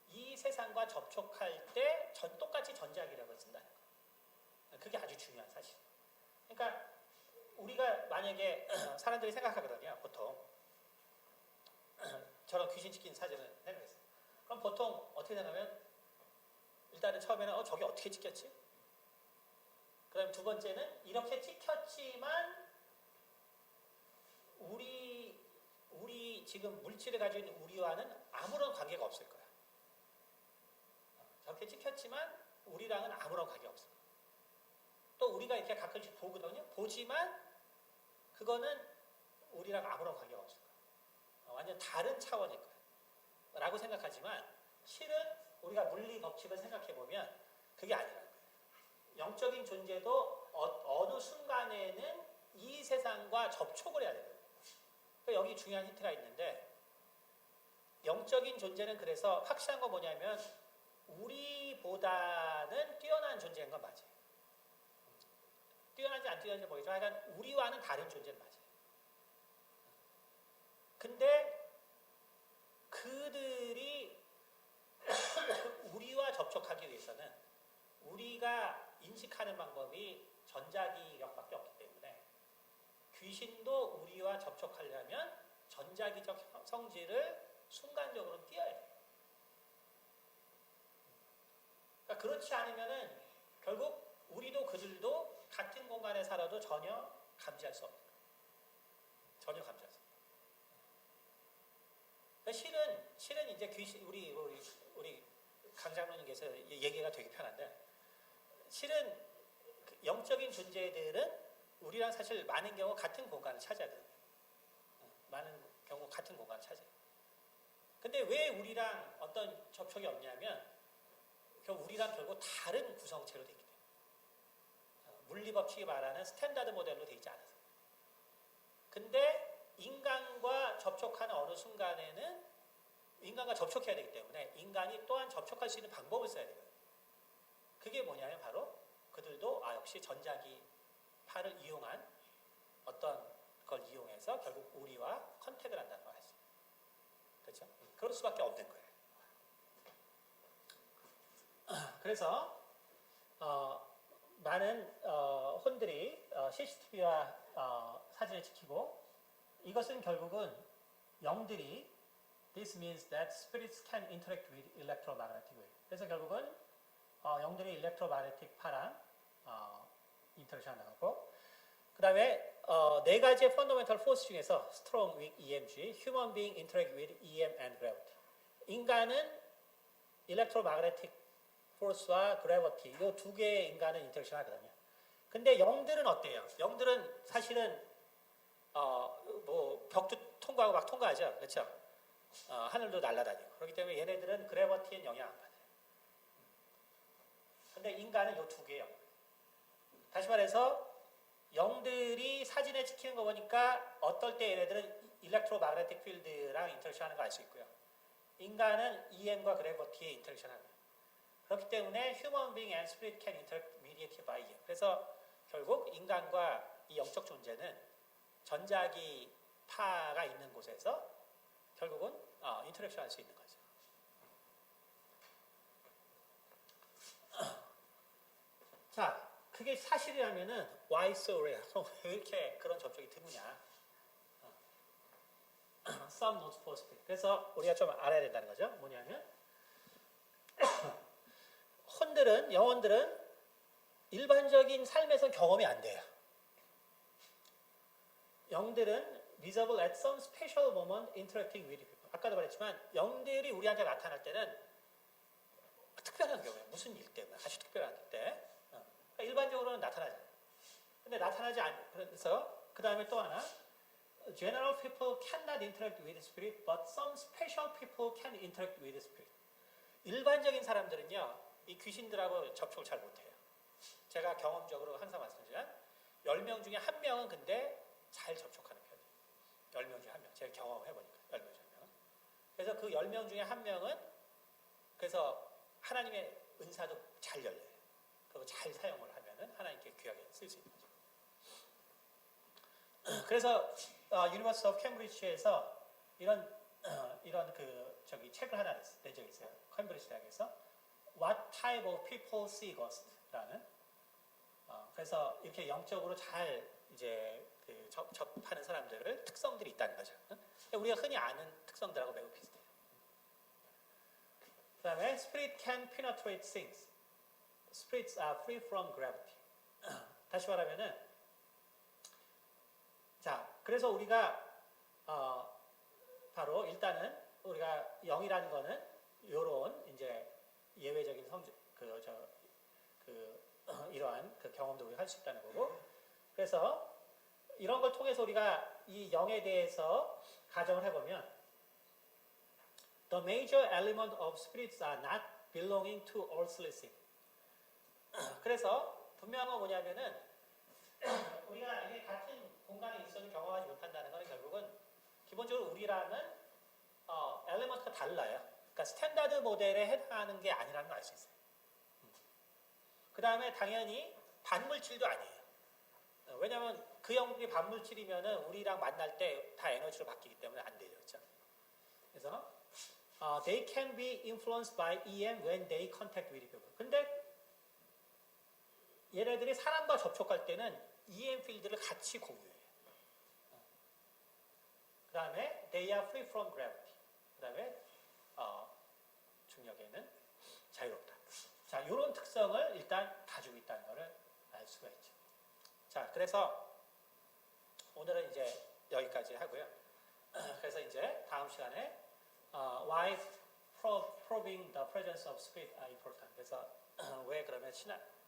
이 세상과 접촉할 때 똑같이 전자기력을 쓴다는 거예요. 그게 아주 중요한 사실. 그러니까 우리가 만약에 사람들이 생각하거든요. 보통 저런 귀신 찍힌 사진을 생각했어요. 그럼 보통 어떻게 생각하면 일단은 처음에는 저게 어떻게 찍혔지? 그 다음에 두 번째는 이렇게 찍혔지만 우리 지금 물질을 가지고 있는 우리와는 아무런 관계가 없을 거야. 저렇게 찍혔지만 우리랑은 아무런 관계가 없어. 또 우리가 이렇게 가끔씩 보거든요. 보지만 그거는 우리랑 아무런 관계가 없을 거야. 완전 다른 차원일 거야. 라고 생각하지만 실은 우리가 물리 법칙을 생각해 보면 그게 아니라는 거예요. 영적인 존재도 어느 순간에는 이 세상과 접촉을 해야 돼요. 그러니까 여기 중요한 힌트가 있는데 영적인 존재는 그래서 확실한 건 뭐냐면 우리보다는 뛰어난 존재인 건 맞아요. 뛰어난지 안 뛰어난지 모르겠지만 하여간 우리와는 다른 존재는 맞아요. 근데 그들이 우리와 접촉하기 위해서는 우리가 인식하는 방법이 전자기력밖에 없기 때문에 귀신도 우리와 접촉하려면 전자기적 성질을 순간적으로 띄어야 돼요. 그러니까 그렇지 않으면은 결국 우리도 그들도 같은 공간에 살아도 전혀 감지할 수 없는 거예요. 전혀 감지할 수 없는 거예요. 그러니까 실은 이제 귀신 우리 강 장로님께서 얘기가 되게 편한데 실은 영적인 존재들은 우리랑 사실 많은 경우 같은 공간을 차지해야 돼요. 많은 경우 같은 공간을 차지해요. 근데 왜 우리랑 어떤 접촉이 없냐면 우리랑 결국 다른 구성체로 되어 있기 때문에 물리법칙이 말하는 스탠다드 모델로 되어 있지 않아서. 근데 인간과 접촉하는 어느 순간에는 인간과 접촉해야 되기 때문에 인간이 또한 접촉할 수 있는 방법을 써야 돼요. 그게 뭐냐면 바로 그들도 역시 전자기파를 이용한 어떤 걸 이용해서 결국 우리와 컨택을 한다는 걸 알 수 있어요. 그렇죠? 그럴 수밖에 없는 거예요. 그래서 많은 혼들이 CCTV와 사진을 찍히고 이것은 결국은 영들이 This means that spirits can interact with electromagnetic wave. 그래서 결국은 영들이 electromagnetic 파랑 인터랙션 하고 그 다음에 네 가지의 fundamental force 중에서 strong, weak, EMG, human being interact with EM and gravity. 인간은 electromagnetic force와 gravity 이 두 개의 인간은 인터랙션 하거든요. 근데 영들은 어때요? 영들은 사실은 뭐 벽도 통과하고 막 통과하죠. 그렇죠? 하늘도 날아다니고 그렇기 때문에 얘네들은 그래버티엔 영향 안 받아요. 근데 인간은 이 두 개예요. 다시 말해서 영들이 사진에 찍히는 거 보니까 어떨 때 얘네들은 일렉트로마그네틱 필드랑 인터랙션 하는 거 알 수 있고요. 인간은 EM과 그래버티에 인터랙션 하는 거예요. 그렇기 때문에 human being and spirit can interact mediated by EM. 그래서 결국 인간과 이 영적 존재는 전자기 파가 있는 곳에서 결국은 인터랙션 할 수 있는 거죠. 자, 그게 사실이라면은 why so rare? 왜 이렇게 그런 접촉이 드무냐? Some not possible. 그래서 우리가 좀 알아야 된다는 거죠. 뭐냐면 영혼들은 일반적인 삶에서 경험이 안 돼요. 영들은 visible at some special moment interacting with people. 아까도 말했지만 영들이 우리한테 나타날 때는 특별한 경우에 무슨 일 때문에 아주 특별한 일 때 그러니까 일반적으로는 나타나잖아요. 근데 나타나지 않 그래서 그 다음에 또 하나 general people cannot interact with spirit, but some special people can interact with spirit. 일반적인 사람들은요 이 귀신들하고 접촉을 잘 못해요. 제가 경험적으로 항상 말씀드리지만 10명 중에 1명은 근데 잘 접촉하는 편이에요. 10명 중에 1명. 제가 경험해보니까 10명 중에 1명은. 그래서 그 10명 중에 1명은 그래서 하나님의 은사도 잘 열려요. 그리고 잘 사용을 하면은 하나님께 귀하게 쓸 수 있는 거죠. 그래서 유니버시티 오브 캠브리지에서 이런 그 저기 책을 하나 낸 적이 있어요. 캠브리지 대학에서 What Type of People See Ghost라는 그래서 이렇게 영적으로 잘 이제 그 접하는 사람들을 특성들이 있다는 거죠. 우리가 흔히 아는 특성들하고 매우 비슷해요. 그다음에 Spirit can penetrate things. Spirits are free from gravity. 다시 말하면은 자 그래서 우리가 바로 일단은 우리가 영이라는 거는 요런 이제 예외적인 이러한 그 경험도 우리가 할 수 있다는 거고 그래서 이런 걸 통해서 우리가 이 영에 대해서 가정을 해보면 The major element of spirits are not belonging to earthly things. 그래서 분명한 건 뭐냐면은 우리가 이게 같은 공간에 있어도 경험하지 못한다는 것은 결국은 기본적으로 우리랑은 엘리먼트가 달라요. 그러니까 스탠다드 모델에 해당하는 게 아니라는 걸 알 수 있어요. 그 다음에 당연히 반물질도 아니에요. 왜냐하면 그 영들이 반물질이면은 우리랑 만날 때 다 에너지로 바뀌기 때문에 안 되죠. 그렇죠? 그래서 they can be influenced by EM when they contact with people. 근데 얘네들이 사람과 접촉할 때는 EM 필드를 같이 공유해요. 그 다음에 they are free from gravity. 그 다음에 중력에는 자유롭다. 자, 이런 특성을 일단 가지고 있다는 것을 알 수가 있죠. 자, 그래서 오늘은 이제 여기까지 하고요. 그래서 이제 다음 시간에 why probing the presence of spirit are important. 그래서 왜 그러면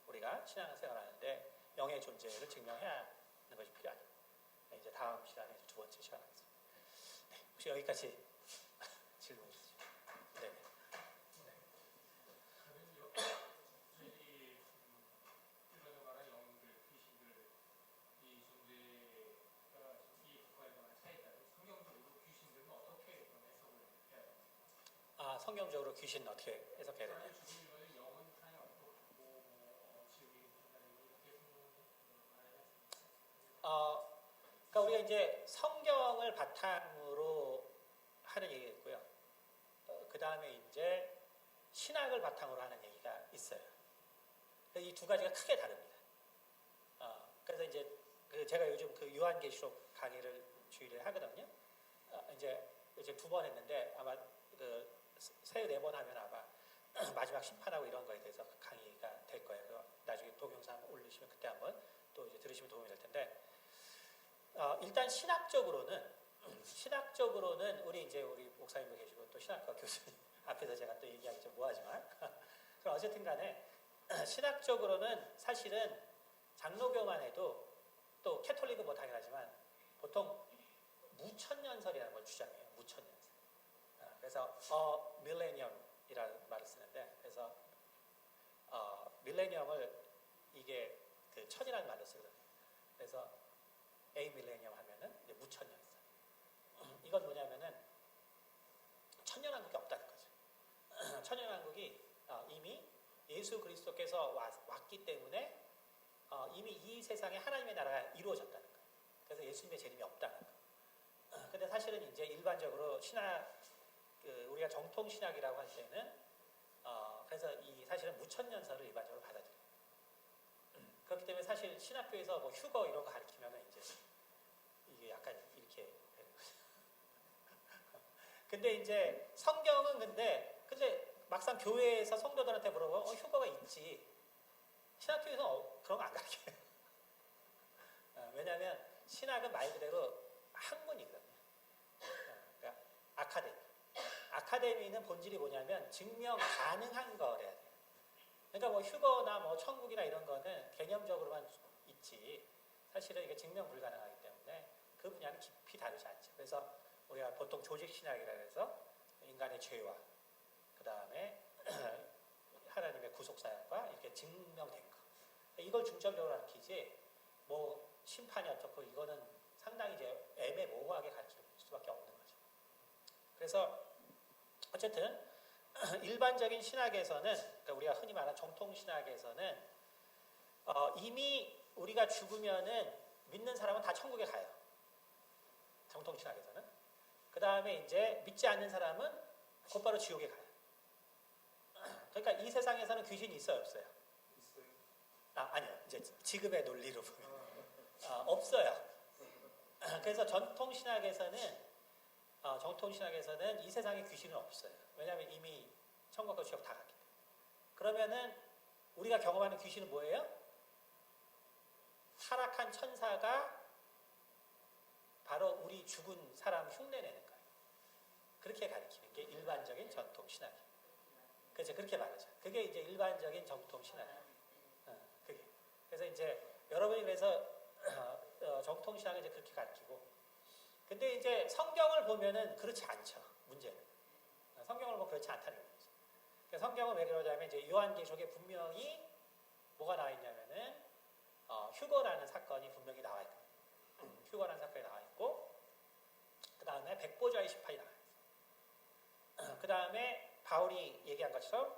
우리가 신앙생활을 하는데 영의 존재를 증명해야 하는 것이 필요하냐. 이제 다음 시간에 두 번째 시간 하겠습니다. 네, 혹시 여기까지 질문 있으시죠? 네. 그러면요, 저희 일반적으로 말하는 영웅들, 귀신들 이 존재가 이 국가에 관한 차이에 따라 성경적으로 귀신들은 어떻게 그런 해석을 해야 됩니까? 성경적으로 귀신은 어떻게 해석해야 되냐? 사람의 죽음이면 영은 사람이 어떻고 지옥이 된다는 이렇게 말하지 않습니까? 그러니까 우리가 이제 성경을 바탕으로 하는 얘기겠고요. 그 다음에 이제 신학을 바탕으로 하는 얘기가 있어요. 이 두 가지가 크게 다릅니다. 그래서 이제 제가 요즘 그 요한계시록 강의를 주일에 하거든요. 이제 두 번 했는데 아마 세 네 번 하면 아마 마지막 심판하고 이런 거에 대해서 강의가 될 거예요. 그래서 나중에 동영상 올리시면 그때 한번 또 이제 들으시면 도움이 될 텐데. 일단 신학적으로는 우리 목사님도 계시고 또 신학과 교수님 앞에서 제가 또 얘기하기 좀 뭐하지만 그럼 어쨌든 간에 신학적으로는 사실은 장로교만 해도 또 캐톨릭은 뭐 당연하지만 보통 무천년설이라는 걸 주장해요. 무천년설. 그래서 밀레니엄이라는 말을 쓰는데 그래서 밀레니엄을 이게 그 천이라는 말로 쓰거든요. 그래서 A 밀레니엄 하면은 이제 무천년설. 이건 뭐냐면은 천년왕국이 없다는 거죠. 천년왕국이 이미 예수 그리스도께서 왔기 때문에 이미 이 세상에 하나님의 나라가 이루어졌다는 거예요. 그래서 예수님의 재림이 없다는 거예요. 근데 사실은 이제 일반적으로 신학 우리가 정통 신학이라고 할 때는 그래서 이 사실은 무천년설을 일반적으로 받아들여요. 그렇기 때문에 사실 신학교에서 뭐 휴거 이런 거 가르치면은 이제 이게 약간 이렇게 되는 거죠. 근데 이제 성경은 근데 막상 교회에서 성도들한테 물어보면 휴거가 있지. 신학교에서 그런 거 안 가르쳐요. 왜냐하면 신학은 말 그대로 학문이거든요. 그러니까 아카데미. 아카데미는 본질이 뭐냐면 증명 가능한 거래야 돼요. 그러니까 뭐 휴거나 뭐 천국이나 이런 거는 개념적으로만 있지 사실은 이게 증명 불가능하기 때문에 그 분야는 깊이 다루지 않죠. 그래서 우리가 보통 조직신학이라 해서 인간의 죄와 그 다음에 하나님의 구속사역과 이렇게 증명된 거 이걸 중점적으로 가르치지 뭐 심판이 어떻고 이거는 상당히 이제 애매모호하게 가르칠 수밖에 없는 거죠. 그래서 어쨌든 일반적인 신학에서는 그러니까 우리가 흔히 말하는 정통 신학에서는 이미 우리가 죽으면은 믿는 사람은 다 천국에 가요. 정통 신학에서는. 그 다음에 이제 믿지 않는 사람은 곧바로 지옥에 가요. 그러니까 이 세상에서는 귀신이 있어요, 없어요? 있어요. 아니요. 이제 지금의 논리로 보면 없어요. 그래서 정통 신학에서는 이 세상에 귀신은 없어요. 왜냐하면 이미 천국과 지옥 다 갔기 때문에. 그러면은 우리가 경험하는 귀신은 뭐예요? 타락한 천사가 바로 우리 죽은 사람 흉내내는 거예요. 그렇게 가르치는 게 일반적인 전통 신학이에요. 그렇죠. 그렇게 말하죠. 그게 이제 일반적인 정통 신학이에요. 그게. 그래서 이제 여러분이 그래서 정통 신학을 이제 그렇게 가르치고, 근데 이제 성경을 보면은 그렇지 않죠. 문제는 성경을 보면 그렇지 않다는 거죠. 그러니까 성경은 왜 그러냐면 이제 요한계시록에 분명히 뭐가 나와 있냐면은 휴거라는 사건이 분명히 나와 있고, 휴거라는 사건이 나와 있고, 그 다음에 백보자의 심판이 나와 있어요. 그 다음에 바울이 얘기한 것처럼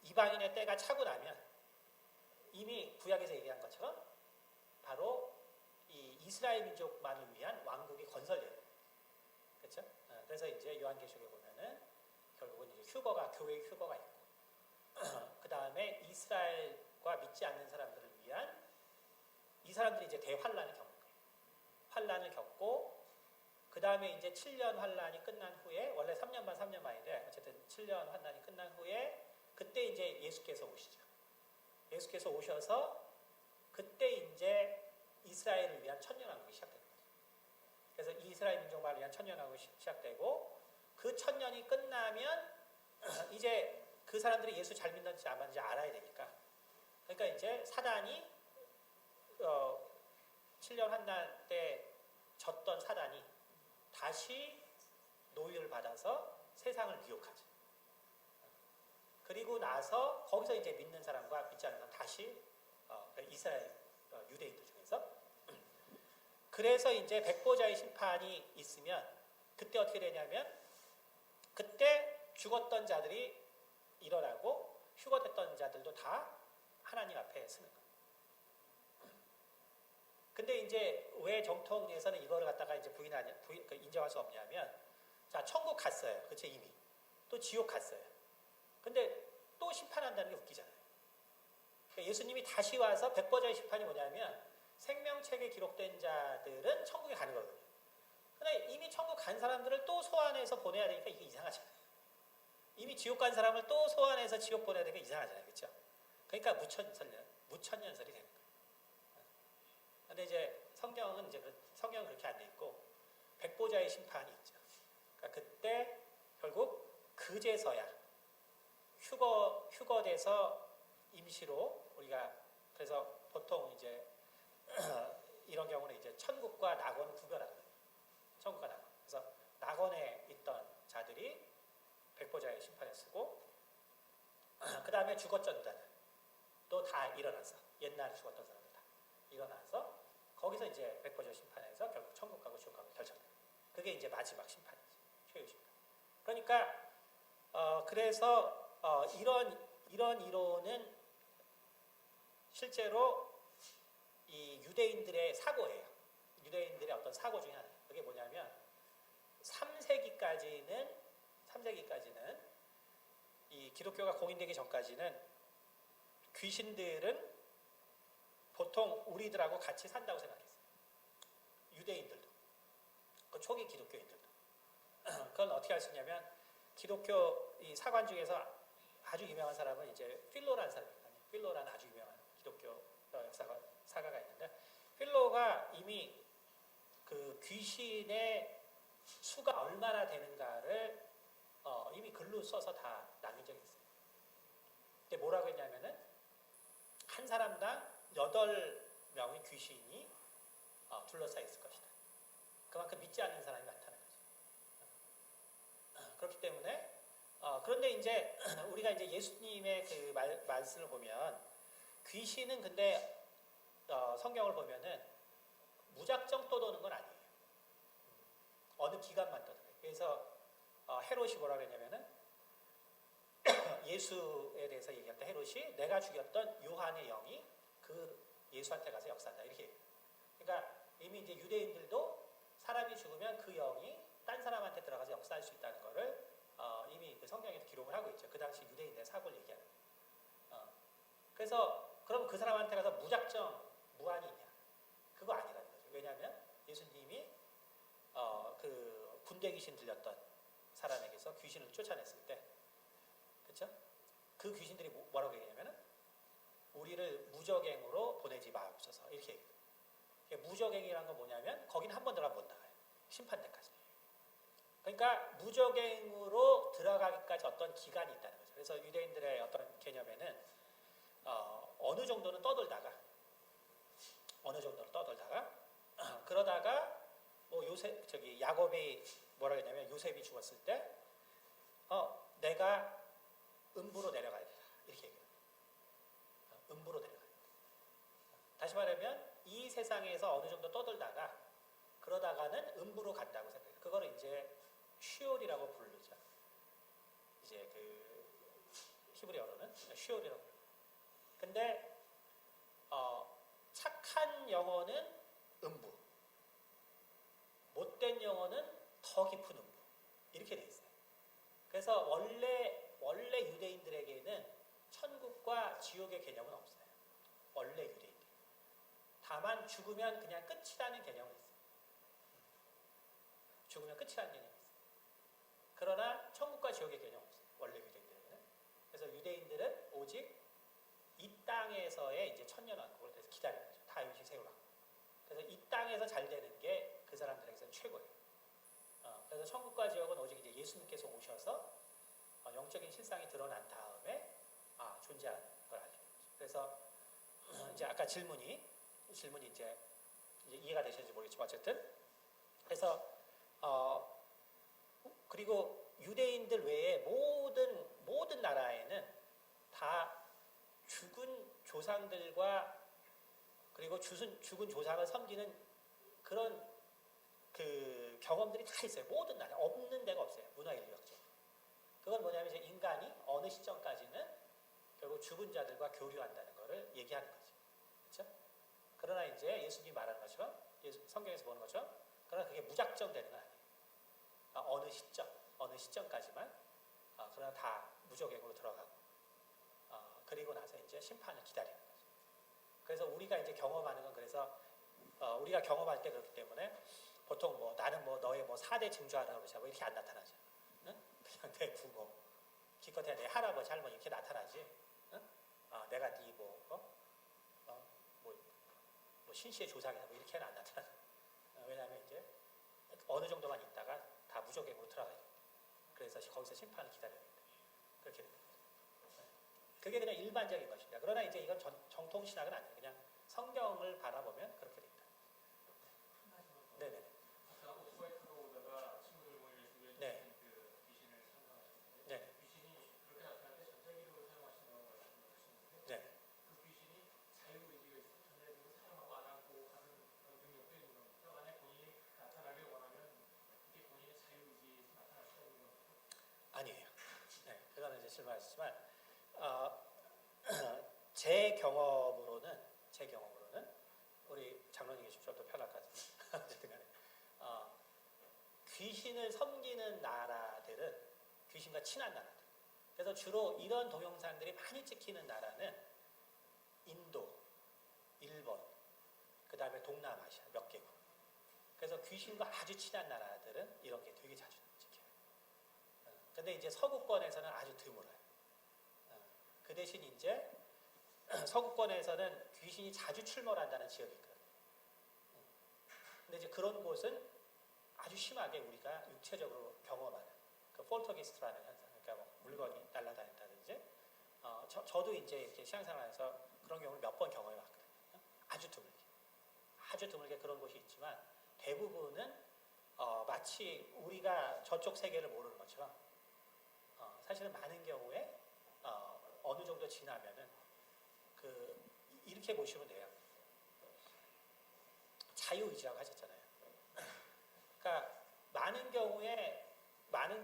이방인의 때가 차고 나면 이미 구약에서 얘기한 것처럼 바로 이 이스라엘 민족만을 위한 왕국이 건설돼요. 그렇죠? 그래서 이제 요한계시록에 보면은 결국은 이제 교회의 휴거가 있고, 그 다음에 이스라엘과 믿지 않는 사람들을 위한 이 사람들이 이제 대환란을 겪는 거예요. 환란을 겪고, 그 다음에 이제 7년 환란이 끝난 후에, 원래 3년 반 3년 만인데 어쨌든 7년 환란이 끝난 후에 그때 이제 예수께서 오시죠. 예수께서 오셔서 그때 이제 이스라엘을 위한 천년왕국이 시작되는 거죠. 그래서 이스라엘 민족만을 위한 천년왕국이 시작되고, 그 천년이 끝나면 이제 그 사람들이 예수 잘 믿는지 안 믿는지 알아야 되니까, 그러니까 이제 사단이 7년 환난 때 졌던 사단이 다시 노예를 받아서 세상을 미혹하죠. 그리고 나서 거기서 이제 믿는 사람과 믿지 않는 사람 다시 이스라엘 유대인들 중에서, 그래서 이제 백보자의 심판이 있으면 그때 어떻게 되냐면 그때 죽었던 자들이 일어나고 휴거됐던 자들도 다 하나님 앞에 서는 거예요. 근데 이제 왜 정통에서는 이거를 갖다가 이제 인정할 수 없냐면, 자, 천국 갔어요. 그쵸, 이미. 또 지옥 갔어요. 근데 또 심판한다는 게 웃기잖아요. 그러니까 예수님이 다시 와서 백보자의 심판이 뭐냐면 생명책에 기록된 자들은 천국에 가는 거거든요. 근데 이미 천국 간 사람들을 또 소환해서 보내야 되니까 이게 이상하잖아요. 이미 지옥 간 사람을 또 소환해서 지옥 보내야 되니까 이상하잖아요. 그렇죠? 그러니까 무천년설이 되는 거예요. 근데 이제 성경은 그렇게 안 돼 있고 백보자의 심판이 있죠. 그러니까 그때 결국 그제서야 휴거돼서 임시로 우리가, 그래서 보통 이제 이런 경우는 이제 천국과 낙원을 구별하거든요. 천국과 낙원. 그래서 낙원에 있던 자들이 백보자의 심판에 쓰고, 그 다음에 죽었던 자들도 다 일어나서, 옛날에 죽었던 사람들 다 일어나서 거기서 이제 백보자 심판에서 결국 천국 가고 지옥 가고 결정돼요. 그게 이제 마지막 심판이죠. 최후 심판. 그러니까 그래서 이런 이론은 실제로 이 유대인들의 사고예요. 유대인들의 어떤 사고 중에 하나예요. 그게 뭐냐면 3세기까지는 이 기독교가 공인되기 전까지는 귀신들은 보통 우리들하고 같이 산다고 생각했어요. 유대인들도, 그 초기 기독교인들도. 그건 어떻게 할 수 있냐면, 기독교 이 사관 중에서 아주 유명한 사람은 이제 필로라는 사람이거든요. 필로라는 아주 유명한 기독교 역사가가 있는데, 필로가 이미 그 귀신의 수가 얼마나 되는가를 이미 글로 써서 다 남긴 적이 있어요. 근데 뭐라고 했냐면은 한 사람당 8명의 귀신이 둘러싸여 있을 것이다. 그만큼 믿지 않는 사람이 많다는 거죠. 그렇기 때문에 그런데 이제 우리가 이제 예수님의 그 말씀을 보면 귀신은 근데 성경을 보면은 무작정 떠도는 건 아니에요. 어느 기간만 떠들어요. 그래서 헤롯이 뭐라고 했냐면은 예수에 대해서 얘기할 때 헤롯이 내가 죽였던 요한의 영이 그 예수한테 가서 역사한다 이렇게 얘기해요. 그러니까 이미 이제 유대인들도 사람이 죽으면 그 영이 딴 사람한테 들어가서 역사할 수 있다는 거를 이미 그 성경에도 기록을 하고 있죠. 그 당시 유대인들의 사고를 얘기하는 거예요. 그래서 그럼 그 사람한테 가서 무작정 무한이 있냐? 그거 아니라는 거죠. 왜냐하면 예수님이 그 군대 귀신 들렸던 사람에게서 귀신을 쫓아냈을 때, 그렇죠? 그 귀신들이 뭐라고 얘기하냐면은 우리를 무적행으로 보내지 마옵소서 이렇게 얘기해요. 무적행이라는 건 뭐냐면 거긴 한 번 들어가면 못 나가요. 심판 때까지. 그러니까 무적행으로 들어가기까지 어떤 기간이 있다는 거죠. 그래서 유대인들의 어떤 개념에는 어느 정도는 떠돌다가 그러다가 뭐 야곱이 뭐라고 했냐면 요셉이 죽었을 때 내가 음부로 내려가야 된다 이렇게 얘기해요. 음부로 내려가야 된다. 다시 말하면 이 세상에서 어느 정도 떠돌다가 그러다가는 음부로 간다고 생각해요. 그거를 이제 쉬올이라고 부르죠. 이제 그 히브리어로는 쉬올이라고 부르죠. 근데 착한 영혼은 음부, 못된 영혼은 더 깊은 음부 이렇게 돼 있어요. 그래서 원래 유대인들에게는 천국과 지옥의 개념은 없어요. 원래 유대인들. 다만 죽으면 그냥 끝이라는 개념은 있어요. 죽으면 끝이라는 개념이 있어요. 그러나 천국과 지옥의 개념은 없어요. 원래 유대인들에게는. 그래서 유대인들은 오직 이 땅에서의 이제 천년왕국을 그래서 기다리는 거죠. 다윗이 세우라고. 그래서 이 땅에서 잘 되는 게 그 사람들에게서는 최고예요. 그래서 천국과 지옥은 오직 이제 예수님께서 오셔서 영적인 실상이 드러난 다음에 존재하는 걸 알게 되죠. 그래서 이제 아까 질문이 이제 이해가 되셨는지 모르겠지만 어쨌든 그래서 그리고 유대인들 외에 모든 나라에는 다 죽은 조상들과 그리고 죽은 조상을 섬기는 그런 그 경험들이 다 있어요. 모든 나라에 없는 데가 없어요. 문화인류학적. 그건 뭐냐면 이제 인간이 어느 시점까지는 결국 죽은 자들과 교류한다는 것을 얘기하는 거죠. 그렇죠? 그러나 이제 예수님이 말하는 것처럼 성경에서 보는 것처럼 그러나 그게 무작정 되는 건 아니에요. 어느 시점까지만 그러나 다 무적행으로 들어가고 그리고 나서 이제 심판을 기다리는 거죠. 그래서 우리가 이제 경험하는 건 그래서 우리가 경험할 때 그렇기 때문에 보통 나는 너의 4대 증조하라고 그러자 이렇게 안 나타나죠. 응? 그냥 내 부모, 기껏해야 내 할아버지, 할머니 이렇게 나타나지. 응? 내가 네 신씨의 조상이다 이렇게는 안 나타나. 왜냐하면 이제 어느 정도만 있다가 다 무적행으로 들어가야 됩니다. 그래서 거기서 심판을 기다려야 됩니다. 그렇게 됩니다. 그게 그냥 일반적인 것입니다. 그러나 이제 이건 정통신학은 아니에요. 그냥 성경을 바라보면 그렇게 됩니다. 네네. 아까 오토바이 타고 오다가 친구들 모임에서 네. 그 귀신을 상상하셨는데 네. 귀신이 그렇게 나타날 때 전자기를 사용하신다고 말씀하셨는데 네. 그 귀신이 자유의지가 있어서 전자기를 사용하고 안 하고 하는 그런 능력도 있는 겁니까? 만약 본인이 나타나길 원하면 이게 본인의 자유의지에서 나타날 수 있는 겁니까? 아니에요. 네. 그거는 이제 실망하셨지만 제 경험으로는 우리 장로님이 좀 더 편할 것 같은데 어쨌든 간에 귀신을 섬기는 나라들은 귀신과 친한 나라들. 그래서 주로 이런 동영상들이 많이 찍히는 나라는 인도, 일본, 그 다음에 동남아시아 몇 개국. 그래서 귀신과 아주 친한 나라들은 이런 게 되게 자주 찍혀요. 근데 이제 서구권에서는 아주 드물어요. 그 대신 이제 서구권에서는 귀신이 자주 출몰한다는 지역이 있거든요. 근데 이제 그런 곳은 아주 심하게 우리가 육체적으로 경험하는 그 폴터기스트라는 현상, 그러니까 뭐 물건이 날아다닌다든지, 저도 이제 이렇게 신앙생활에서 그런 경우를 몇 번 경험해 왔거든요. 아주 드물게 그런 곳이 있지만 대부분은 마치 우리가 저쪽 세계를 모르는 것처럼 사실은 많은 경우에 어느 정도 지나면은 이렇게 보시면 돼요. 자유의지라고 하셨잖아요. 그러니까 많은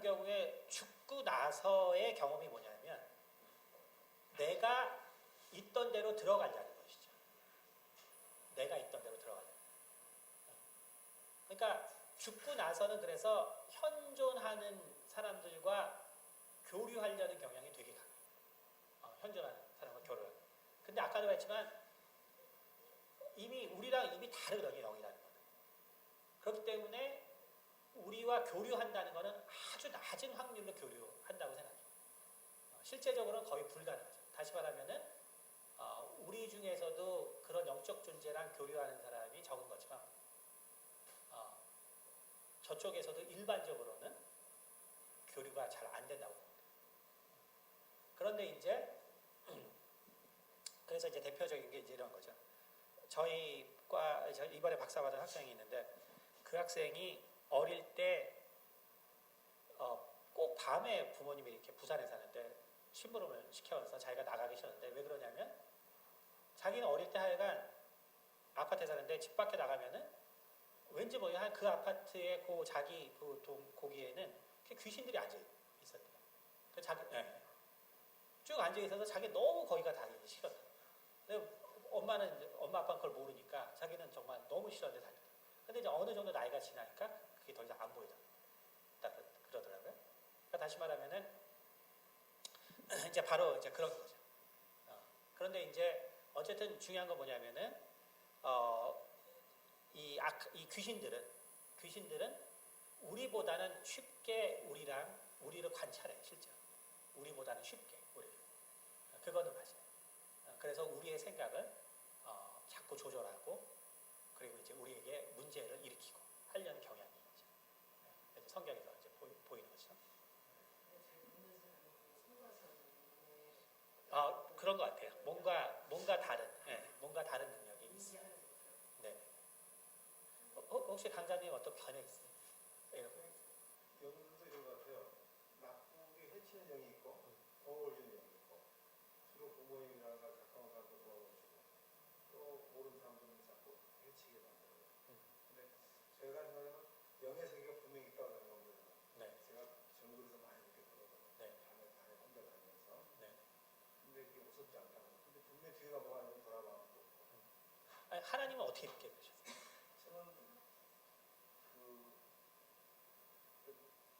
경우에 죽고 나서의 경험이 뭐냐면 내가 있던 대로 들어가려는 것이죠. 내가 있던 대로 들어가려는. 그러니까 죽고 나서는 그래서 현존하는 사람들과 교류하려는 경향이 되게 강해요. 현존하는 사람과 교류하는. 근데 아까도 했지만 우리랑 이미 다르거든요, 영이라는 거는. 그렇기 때문에 우리와 교류한다는 거는 아주 낮은 확률로 교류한다고 생각해요. 실제적으로는 거의 불가능하죠. 다시 말하면은 우리 중에서도 그런 영적 존재랑 교류하는 사람이 적은 것처럼 저쪽에서도 일반적으로는 교류가 잘 안 된다고 봅니다. 그런데 이제 그래서 이제 대표적인 게 이제 이런 거죠. 저희과 이번에 박사 받은 학생이 있는데 그 학생이 어릴 때 꼭 밤에 부모님이 이렇게 부산에 사는데 심부름을 시켜서 자기가 나가기 싫었는데 왜 그러냐면 자기는 어릴 때 하여간 아파트에 사는데 집 밖에 나가면은 왠지 뭐야 그 아파트의 자기 거기에는 귀신들이 앉아 있었대요. 쭉 앉아 있어서 자기 너무 거기가 다니기 싫었다. 근데 엄마 아빠는 그걸 모르니까 자기는 정말 너무 싫었는데 다녔다. 근데 이제 어느 정도 나이가 지나니까 그게 더 이상 안 보이더라고요. 그러더라고요. 그러니까 다시 말하면은 이제 바로 이제 그런 거죠. 그런데 이제 어쨌든 중요한 건 뭐냐면은 이 귀신들은 우리보다는 쉽게 우리를 관찰해 실제. 우리보다는 쉽게 우리를. 그거는 맞아요. 그래서 우리의 생각을 자꾸 조절하고 그리고 이제 우리에게 문제를 일으키고 하려는 경향이 있죠. 성경에서 이제 보이는 거죠. 그런 것 같아요. 뭔가 다른 능력이 있어요. 네. 혹시 강사님 어떤 견해 있어요? 영도 이런 것 같아요. 나쁘게 해치는 영이 있고 도움을 주는 영이 있고 주로 부모님이랑 가까운 사람도 도와주시고 또 모르는 사람들은 자꾸 해치게 만들어요. 근데 제가 생각하면 영의 세계가 분명히 있다고 생각합니다. 네. 제가 전국에서 많이 느꼈거든요. 네. 밤에 혼자 다니면서. 네. 근데 그게 무섭지 않다고. 근데 분명히 뒤가 뭐가 있는 돌아가고. 하나님은 어떻게 느끼게 되셨어요? 저는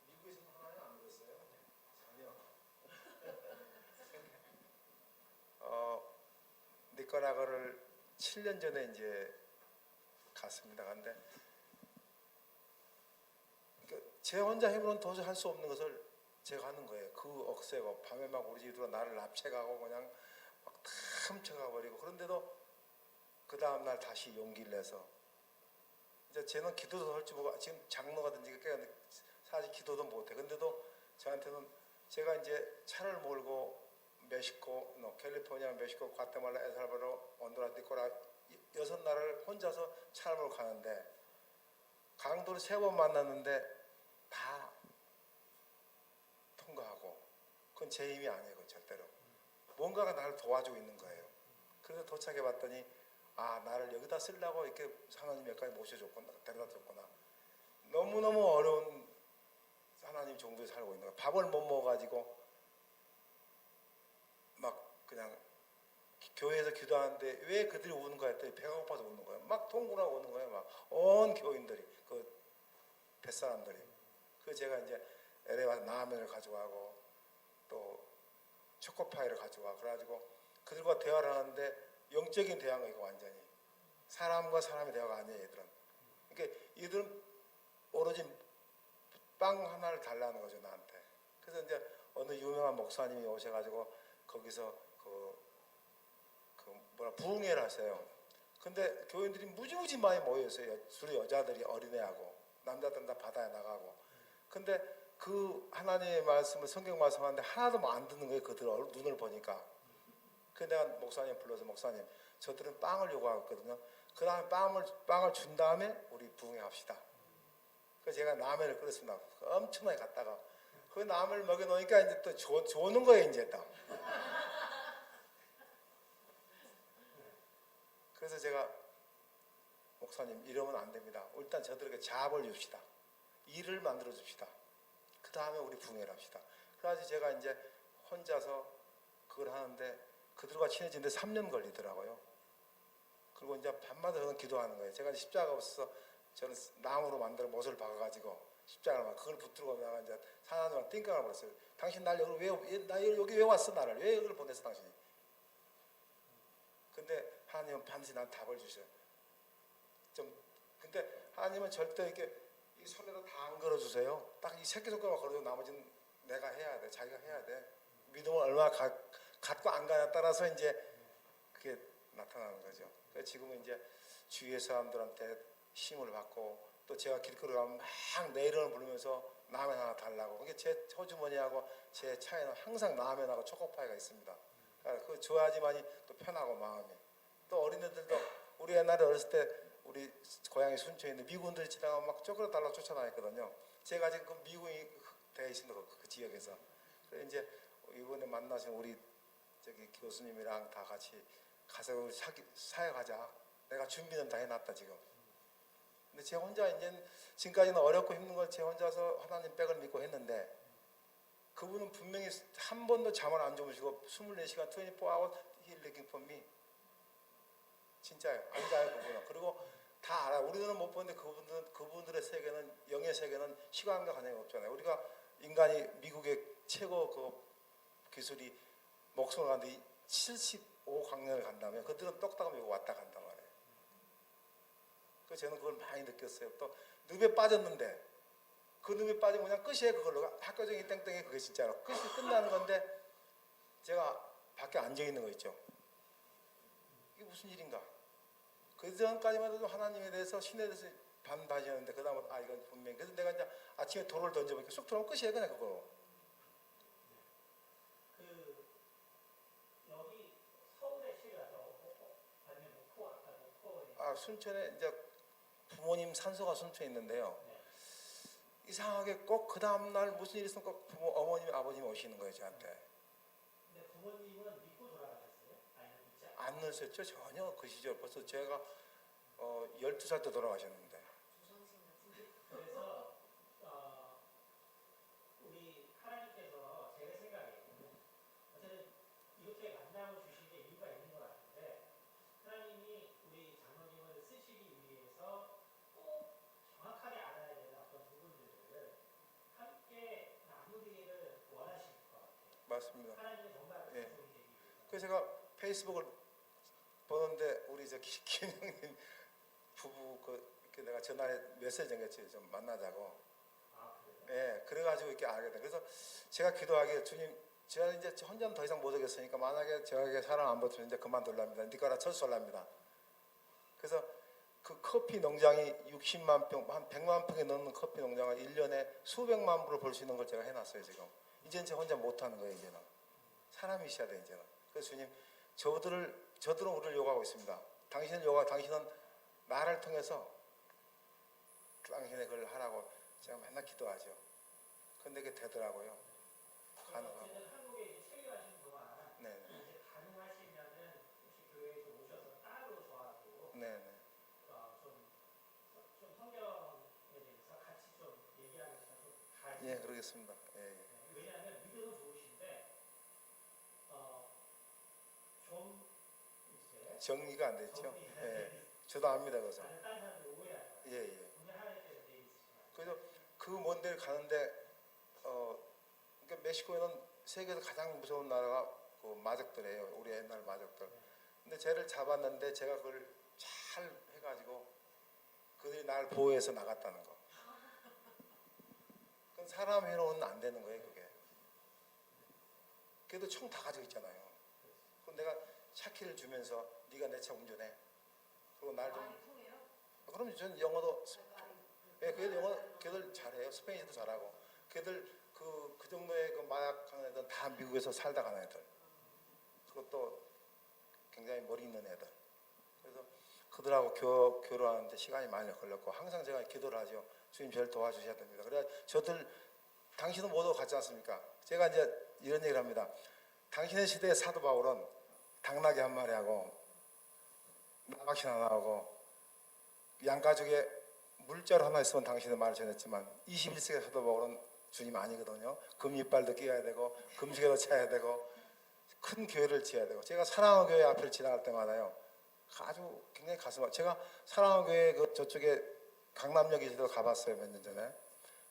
미국에서 하나는 안 그랬어요. 전혀. 니카라과를 7년 전에 이제 갔습니다. 근데 제 혼자 힘으로는 도저히 할 수 없는 것을 제가 하는 거예요. 그 억세고 밤에 막 우리 집으로 나를 납치해가고 그냥 막 다 훔쳐가 버리고 그런데도 그 다음날 다시 용기를 내서 이제 쟤는 기도도 할 줄 모르고 지금 장로가 된지 사실 기도도 못해. 근데도 저한테는 제가 이제 차를 몰고 멕시코, 캘리포니아, 멕시코, 과테말라, 엘살바도르, 온두라스, 니코라 6나라를 혼자서 차를 몰고 가는데 강도를 3번 만났는데 다 통과하고 그건 제 힘이 아니에요. 절대로. 뭔가가 나를 도와주고 있는 거예요. 그래서 도착해 봤더니 나를 여기다 쓰려고 이렇게 하나님 여기까지 모셔줬구나, 데려다 줬구나. 너무너무 어려운 하나님 정도에 살고 있는 거예요. 밥을 못 먹어가지고 막 그냥 교회에서 기도하는데 왜 그들이 우는 거야 했더니 배가 고파서 우는 거예요. 막 통곡하고 우는 거예요. 막 온 교인들이 그 뱃사람들이. 그 제가 이제 LA 와서 라면을 가져가고 또 초코파이를 가져가. 그래가지고 그들과 대화를 하는데 영적인 대화가 이거 완전히 사람과 사람의 대화가 아니에요. 얘들은. 그러니까 얘들은 오로지 빵 하나를 달라는 거죠 나한테. 그래서 이제 어느 유명한 목사님이 오셔가지고 거기서 부흥회를 하세요. 근데 교인들이 무지무지 많이 모여있어요. 주로 여자들이 어린애하고 남자들은 다 바다에 나가고. 근데 그 하나님의 말씀을 성경 말씀하는데 하나도 뭐 안 듣는 거예요. 그들 눈을 보니까. 그래서 내가 목사님 불러서 목사님 저들은 빵을 요구하거든요. 그 다음에 빵을 준 다음에 우리 부흥합시다. 그래서 제가 라면을 끓였습니다. 엄청나게 갔다가 그 라면을 먹여놓으니까 이제 또 조는 거예요. 이제 또. 그래서 제가 목사님 이러면 안 됩니다. 일단 저들에게 잡을 줍시다. 일을 만들어 줍시다. 그 다음에 우리 부흥회를 합시다. 그래서 제가 이제 혼자서 그걸 하는데 그들과 친해지는데 3년 걸리더라고요. 그리고 이제 밤마다 저는 기도하는 거예요. 제가 십자가 없어서 저는 나무로 만들어 못을 박아가지고 십자가를 막 그걸 붙들고 나가 이제 하나님한테 띵깡을 벌었어요. 당신 날 여기 왜 왔어? 나를 왜 여기를 보냈어 당신이? 근데 하나님은 반드시 난 답을 주셔요. 근데 하나님은 절대 이렇게 이 손에다 다 안 걸어주세요. 딱 이 새끼손가락만 걸어주고 나머지는 내가 해야 돼. 자기가 해야 돼. 믿음을 얼마나 갖고 안 가냐에 따라서 이제 그게 나타나는 거죠. 그래서 지금은 이제 주위의 사람들한테 힘을 받고 또 제가 길거리 가면 막 내 이름을 부르면서 라면 하나 달라고. 그게 제 호주머니하고 제 차에는 항상 라면하고 초코파이가 있습니다. 그 좋아야지만이 또 편하고 마음이. 또 어린애들도 우리 옛날에 어렸을 때 우리 고향이 순천에 있는 미군들이 지나가면 막 쪼그려 달라고 쫓아다녔거든요. 제가 지금 그 미군이 되어 있습니다. 그 지역에서. 그래서 이제 이번에 만나신 우리 저기 교수님이랑 다 같이 가서 우리 사역하자. 내가 준비는 다 해놨다 지금. 근데 제 혼자 이제 지금까지는 어렵고 힘든 걸 제 혼자서 하나님 백을 믿고 했는데 그분은 분명히 한 번도 잠을 안 주무시고 24시간 24hours he looking for me. 진짜요. 안 자요 그분은. 그리고 다 알아. 우리는 못 보는데 그분들의 세계는 영의 세계는 시간과 관계가 없잖아요. 우리가 인간이 미국의 최고 그 기술이 목숨을 가는데 75강년을 간다면 그들은 똑딱하면 여기 왔다 간단 말이에요. 그래서 저는 그걸 많이 느꼈어요. 또 늪에 빠졌는데 그 늪에 빠지면 그냥 끝이에요. 그걸로 학교적인 땡땡이 그게 진짜로 끝이 끝나는 건데 제가 밖에 앉아 있는 거 있죠. 이게 무슨 일인가? 그 전까지만 해도 하나님에 대해서 신에 대해서 반바지였는데 그 다음에 이건 분명히 그래서 내가 이제 아침에 돌을 던져보니까 쑥 들어오면 끝이에요. 그냥 그거. 여기 서울에 실가죠. 아니면 목포 아까 목포에. 순천에 이제 부모님 산소가 순천에 있는데요. 네. 이상하게 꼭 그 다음날 무슨 일이 있으면 꼭 어머님 아버님 오시는 거예요 저한테. 근데 부모님은 믿고 돌아가셨어요? 아니면 믿지 않아요? 안 넣으셨죠 전혀. 그 시절 벌써 제가 12살 때 돌아가셨는데. 조상신 같은데. 그래서 우리 하나님께서 제가 생각에는 어쨌든 이렇게 만남을 주신 게 이유가 있는 것 같은데 하나님이 우리 장로님을 쓰시기 위해서 꼭 정확하게 알아야 되는 어떤 부분들을 함께 나누기를 원하실 것 같아요. 맞습니다. 하나님의 정말 예. 소리 되기 위해서. 그래서 제가 페이스북을 보는데 우리 저 김영님 부부 이렇게 내가 전화에 메시지 전했지 좀 만나자고. 아 그래요? 예, 그래가지고 이렇게 알게 돼. 그래서 제가 기도하기에 주님, 제가 이제 혼자는 더 이상 못 하겠으니까 만약에 저에게 사랑 안 받으면 이제 그만둘랍니다. 니가라 철수할랍니다. 그래서 그 커피 농장이 60만 평, 한 100만 평에 넘는 커피 농장을 1년에 수백만 불을 벌 수 있는 걸 제가 해놨어요 지금. 이제는 제가 혼자 못하는 거예요 이제는. 사람이 있어야 돼 이제는. 그래서 주님, 저들은 우리를 요구하고 있습니다. 당신은 나를 통해서 당신의 걸 하라고 제가 맨날 기도하죠. 근데 그게 되더라고요. 가능하고. 어쨌든 한국에 이제 체류하신 동안 네, 이제 가능하시면은 혹시 교회에서 오셔서 따로 저하고 네, 네. 좀 성경에 대해서 같이 좀 얘기하는 시간 좀 가지고. 예, 그러겠습니다. 예, 예. 왜냐하면 믿음은 좋으신데 좀 이제 정리가 안 됐죠. 정리가 예, 저도 압니다, 그래서. 다른 사람들이 오해할 거예요. 예, 예. 분명 하나님께서 돼 있으시면. 그래서 그 먼 데를 가는데 그러니까 멕시코에는 세계에서 가장 무서운 나라가 그 마적들이에요. 우리 옛날 마적들. 근데 쟤를 잡았는데 제가 그걸 잘 해가지고 그들이 날 보호해서 나갔다는 거. 그건 사람 해로는 안 되는 거예요, 그게. 그래도 총 다 가지고 있잖아요. 그럼 내가 차키를 주면서 네가 내 차 운전해. 그리고 날 좀 많이 통해요? 그럼 전 영어도 아니, 예, 걔들 영어 걔들 잘해요. 스페인어도 잘하고 걔들 그 정도의 그 마약 하는 애들 다 미국에서 살다 가는 애들. 그리고 또 굉장히 머리 있는 애들. 그래서 그들하고 교류하는데 시간이 많이 걸렸고 항상 제가 기도를 하죠. 주님 저를 도와주셔야 됩니다. 그래 저들 당신은 모두 같지 않습니까? 제가 이제 이런 얘기를 합니다. 당신의 시대의 사도 바울은 당나귀 한 마리 하고 나박신 하나 하고 양가죽에 물자루 하나 있으면 당신의 말을 전했지만 21세기 사도 바울은 주님 아니거든요. 금이빨도 끼워야 되고 금시계도 차야 되고 큰 교회를 지어야 되고 제가 사랑의 교회 앞을 지나갈 때마다요 아주 굉장히 가슴 제가 사랑의 교회 그 저쪽에 강남역에서도 가봤어요 몇 년 전에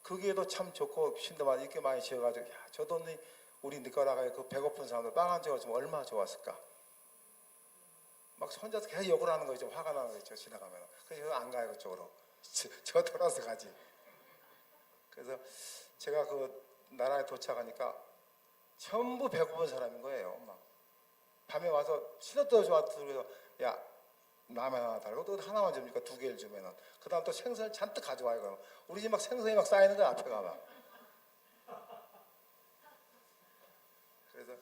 그 교회도 참 좋고 신도만 이렇게 많이 지어가지고 야, 저 돈이 우리 니까라과에 그 배고픈 사람들 빵 한 조각 주면 얼마나 좋았을까 막 혼자서 계속 욕을 하는 거죠 화가 나는 거죠 지나가면 그래서 안 가요 그쪽으로 저 돌아서 가지 그래서 제가 그 나라에 도착하니까 전부 배고픈 사람인 거예요. 막 밤에 와서 신호도 좋아서 야 라면 하나 달고 또 하나만 줍니까 두 개를 주면은 그다음 또 생선을 잔뜩 가져와요. 그럼 우리 집 막 생선이 막 쌓이는 거야 앞에가 막. 그래서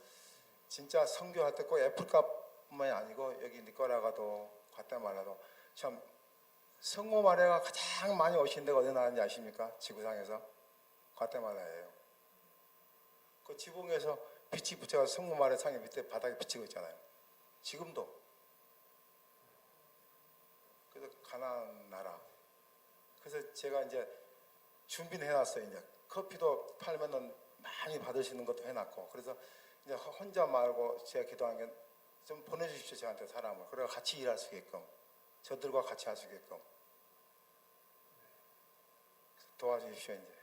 진짜 선교할 때 꼭 애플카뿐만이 아니고 여기 니까라과도 과테말라도 참 성모 마리아가 가장 많이 오신 데가 어디 나는지 아십니까? 지구상에서 과테말라예요. 그 지붕에서 빛이 붙여서 성모 마리아 상에 밑에 바닥에 비치고 있잖아요. 지금도. 그래서 가나안 나라. 그래서 제가 이제 준비는 해놨어요. 이제 커피도 팔면은 많이 받으시는 것도 해놨고. 그래서 이제 혼자 말고 제가 기도한 게 좀 보내주십시오 저한테 사람을. 그래서 같이 일할 수 있게끔. 저들과 같이 할 수 있게끔. 도와주십시오 이제.